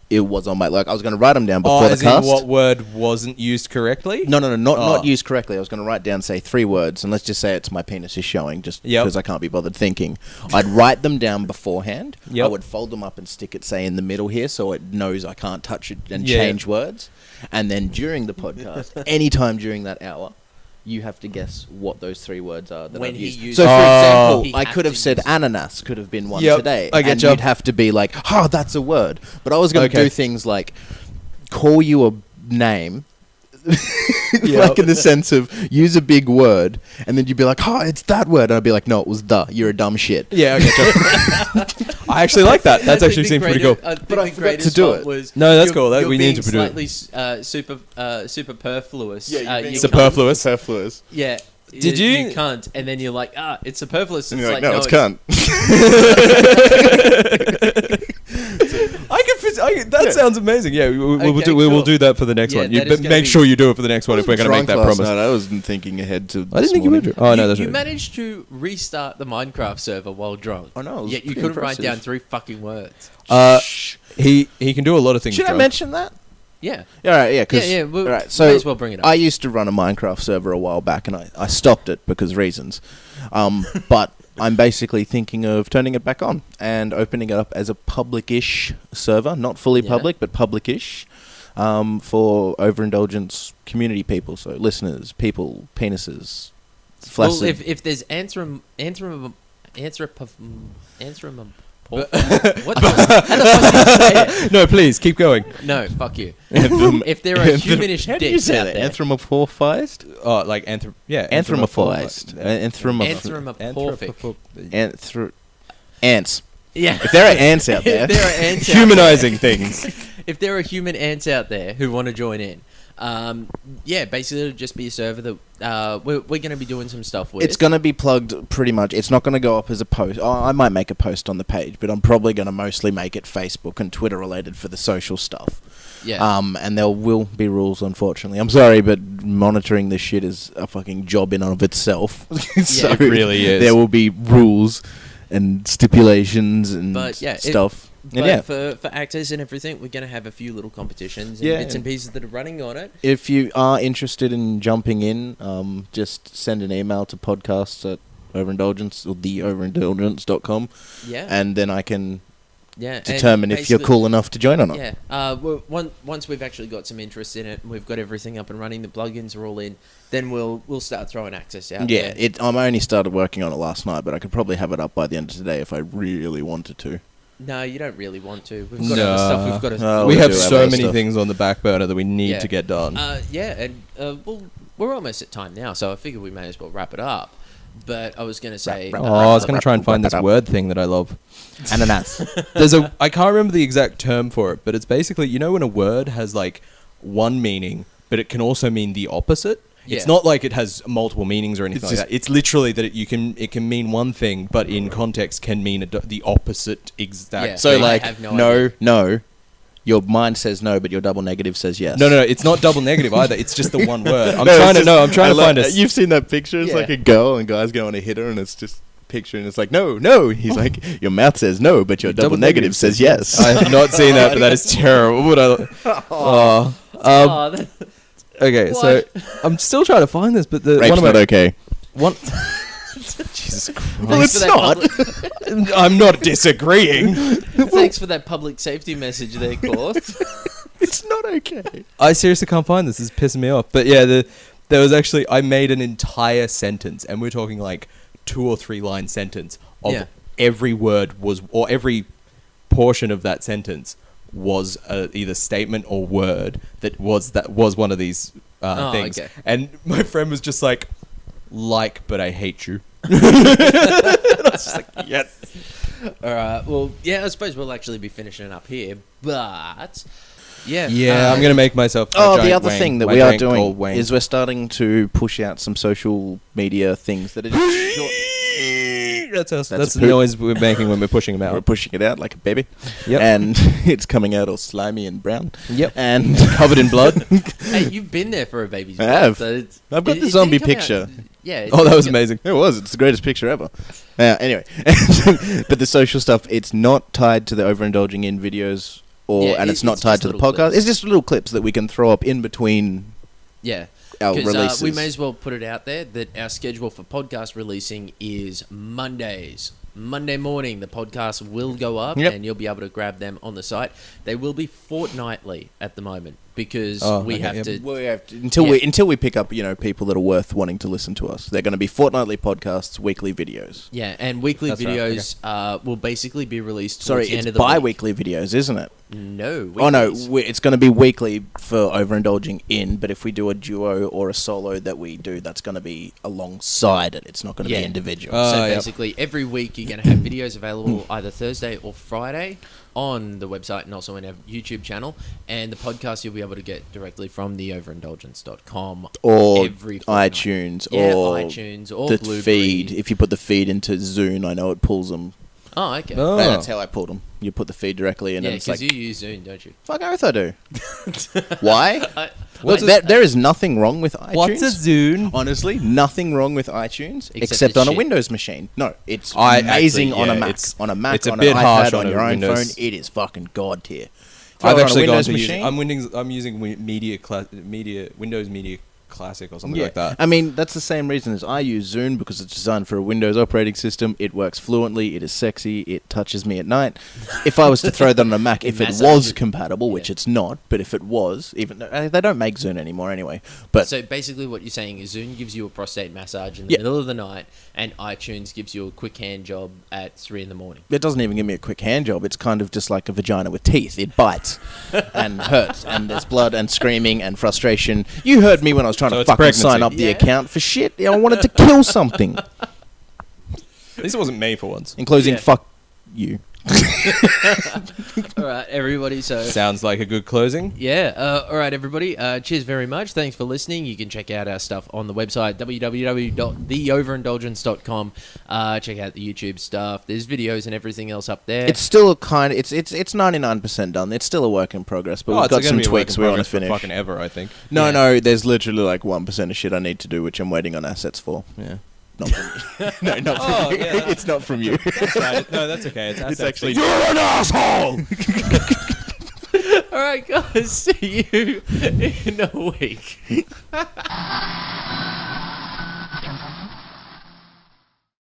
it was on my... Like, I was going to write them down before the as cast. in what word wasn't used correctly? No, not used correctly. I was going to write down, say, 3 words, and let's just say it's my penis is showing, just because I can't be bothered thinking. I'd write them down beforehand. I would fold them up and stick it, say, in the middle here, so it knows I can't touch it and change words. And then during the podcast, anytime during that hour, you have to guess what those 3 words are that When I've he used. used So, for He example, I had could have to said use it. ananas could have been one Yep, today. I get and you. you'd have to be like, oh, that's a word. But I was going to Okay. do things like call you a name, like in the sense of use a big word, and then you'd be like, oh, it's that word. And I'd be like, no, it was the. You're a dumb shit. Yeah, I get you. I actually like that. That actually seems pretty cool. But I forgot to do it. No, that's cool. We need to do it. Slightly superfluous. Superfluous. Superfluous. Yeah. Did You you- can't, and then you're like, it's superfluous. And It's you're like, no, it's it's cunt. That sounds amazing. Yeah, we will Okay, do. We will cool. do that for the next Yeah, one. that is But gonna make be- sure you do it for the next one if we're going to make that promise. I wasn't thinking ahead to. I didn't think you would. Oh no, that's you right. managed to restart the Minecraft server while drunk. Oh, no, it was Yet you pretty couldn't write impressive. down 3 fucking words. He can do a lot of things. Should I drunk. mention that? Yeah. All right, yeah, because Yeah, we'll- all right, may so as well bring it up. I used to run a Minecraft server a while back, and I stopped it because reasons. But I'm basically thinking of turning it back on and opening it up as a public-ish server, not fully public, but public-ish, for overindulgence community people, so listeners, people, penises, flaccid. Well, if there's anthropomorphic. What the, how the fuck do you say it? No, please keep going. No, fuck you. If there are humanish How do you dicks say out that? there, Anthropomorphized? Oh, like Anthropomorphized. anthropomorphic. Ants. Yeah. If there are ants out there, If there are ants out Humanizing things. if there are human ants out there who want to join in, basically it'll just be a server that we're going to be doing some stuff with. it's going to be plugged pretty much. It's not going to go up as a post. Oh, I might make a post on the page, but I'm probably going to mostly make it Facebook and Twitter related for the social stuff. Yeah. And there will be rules, unfortunately. I'm sorry, but monitoring this shit is a fucking job in and of itself. So It really is. There will be rules and stipulations and But, yeah, stuff. But And for actors and everything, we're going to have a few little competitions and Yeah. bits and pieces that are running on it. if you are interested in jumping in, just send an email to podcasts@overindulgence or theoverindulgence.com, Yeah. and then I can Yeah. and determine if you're basically- cool enough to join or not. Yeah. Once we've actually got some interest in it and we've got everything up and running, the plugins are all in, then we'll start throwing access out Yeah, there. I only started working on it last night, but I could probably have it up by the end of today if I really wanted to. No, you don't really want to. We've got No. other stuff we've got to... Oh, We we have do have so other many stuff. things on the back burner that we need Yeah. to get done. We're almost at time now, so I figure we may as well wrap it up. But I was going to say... Oh, I was going to try and find this word thing that I love. Ananas. I can't remember the exact term for it, but it's basically, you know when a word has like one meaning, but it can also mean the opposite? It's Yeah. not like it has multiple meanings or anything It's like just- that. It's literally that it can mean one thing, but in context can mean the opposite exact Yeah. So, thing. I like, have no no. Your mind says no, but your double negative says yes. No, it's not double negative either. It's just the one word. I'm No, trying it's to just- find I a... You've seen that picture? It's Yeah. like a girl and guys going to hit her, and it's just a picture, and it's like, no. He's like, your mouth says no, but your double negative says yes. I have not seen that, but that is terrible. Okay, so I'm still trying to find this, but Rape's one of not my okay. one. Jesus Christ! Well, it's not. I'm not disagreeing. Thanks for that public safety message there, Claude. It's not okay. I seriously can't find this. This is pissing me off. But yeah, there was actually, I made an entire sentence, and we're talking like 2 or 3 line sentence of Yeah. every word was, or every portion of that sentence was either statement or word that was one of these things. okay. And my friend was just like, but I hate you. Yes. All right. Well, yeah, I suppose we'll actually be finishing up here, but yeah. Yeah, I'm gonna make myself. a Oh, the giant other wang. thing that My we are giant doing gold wang. is we're starting to push out some social media things that are just short. That's us. That's That's the poop. noise we're making when we're pushing them We're out. pushing it out like a baby. Yep. And it's coming out all slimy and brown. Yep. And Covered in blood. Hey, you've been there for a baby's I birth, have. so it's- I've got it- the it zombie didn't come out- picture. Yeah. it Oh, that didn't was get- amazing. It was. It's the greatest picture ever. Anyway, but the social stuff, it's not tied to the overindulging in videos, and it's not it's tied just to the little podcast. clips. It's just little clips that we can throw up in between Yeah. our Because releases. we may as well put it out there that our schedule for podcast releasing is Mondays. Monday morning, the podcast will go up, Yep. and you'll be able to grab them on the site. They will be fortnightly at the moment because Oh, we okay, have yep. to. Well, Yeah. until we pick up people that are worth wanting to listen to us. They're going to be fortnightly podcasts, weekly videos. Yeah, and weekly That's right, videos will basically be released. Sorry, towards the it's end of the week. bi-weekly videos, isn't it? No. Oh no, weeklies. it's going to be weekly for overindulging in. But if we do a duo or a solo that we do, that's going to be alongside it. It's not going to Yeah. be individual. So yep. basically, every week you're going to have videos available either Thursday or Friday on the website and also in our YouTube channel. And the podcast you'll be able to get directly from the overindulgence.com or every fortnight. iTunes, Yeah, or iTunes, or the Blueberry. feed. If you put the feed into Zune, I know it pulls them. Oh, okay. Oh. And that's how I pulled them. You put the feed directly in, Yeah, and it's because like, you use Zune, don't you? fuck oath I do. Why? What's Look, there is nothing wrong with iTunes. What's a Zune? Honestly, nothing wrong with iTunes Except except it's on a shit. Windows machine. No, it's I amazing actually- on a yeah, Mac. it's- On a Mac, it's a on bit an harsh iPad, on on a your own Windows. phone. It is fucking god tier. Throw I've it on a actually gone Windows to machine. I'm using Windows Media Classic or something like that. I mean, that's the same reason as I use Zune, because it's designed for a Windows operating system. It works fluently. It is sexy. It touches me at night. If I was to throw that on a Mac, if it was massages. compatible, which Yeah. it's not, but if it was, even they don't make Zune anymore anyway. But So basically, what you're saying is Zune gives you a prostate massage in the Yeah. middle of the night, and iTunes gives you a quick hand job at 3 in the morning. it doesn't even give me a quick hand job. It's kind of just like a vagina with teeth. It bites and hurts, and there's blood and screaming and frustration. You heard me when I was trying So to it's a fucking pregnancy. sign up the Yeah. account for shit. I wanted to kill something. At least it wasn't me for once. In closing, Yeah. fuck you. All right, everybody. So Sounds like a good closing. yeah, all right, everybody. Cheers very much. Thanks for listening. You can check out our stuff on the website www.theoverinindulgence.com. Check out the YouTube stuff. There's videos and everything else up there. It's still it's 99% done. It's still a work in progress, but Oh, we've it's got gonna some be a work tweaks in we want to progress for finish. fucking ever, I think. No, Yeah. no, there's literally like 1% of shit I need to do, which I'm waiting on assets for. Yeah. Not from you. No, not from Oh, you. yeah, that's- It's not from you. That's right. No, that's okay. It's actually- You're an asshole. all right, guys. See you in a week.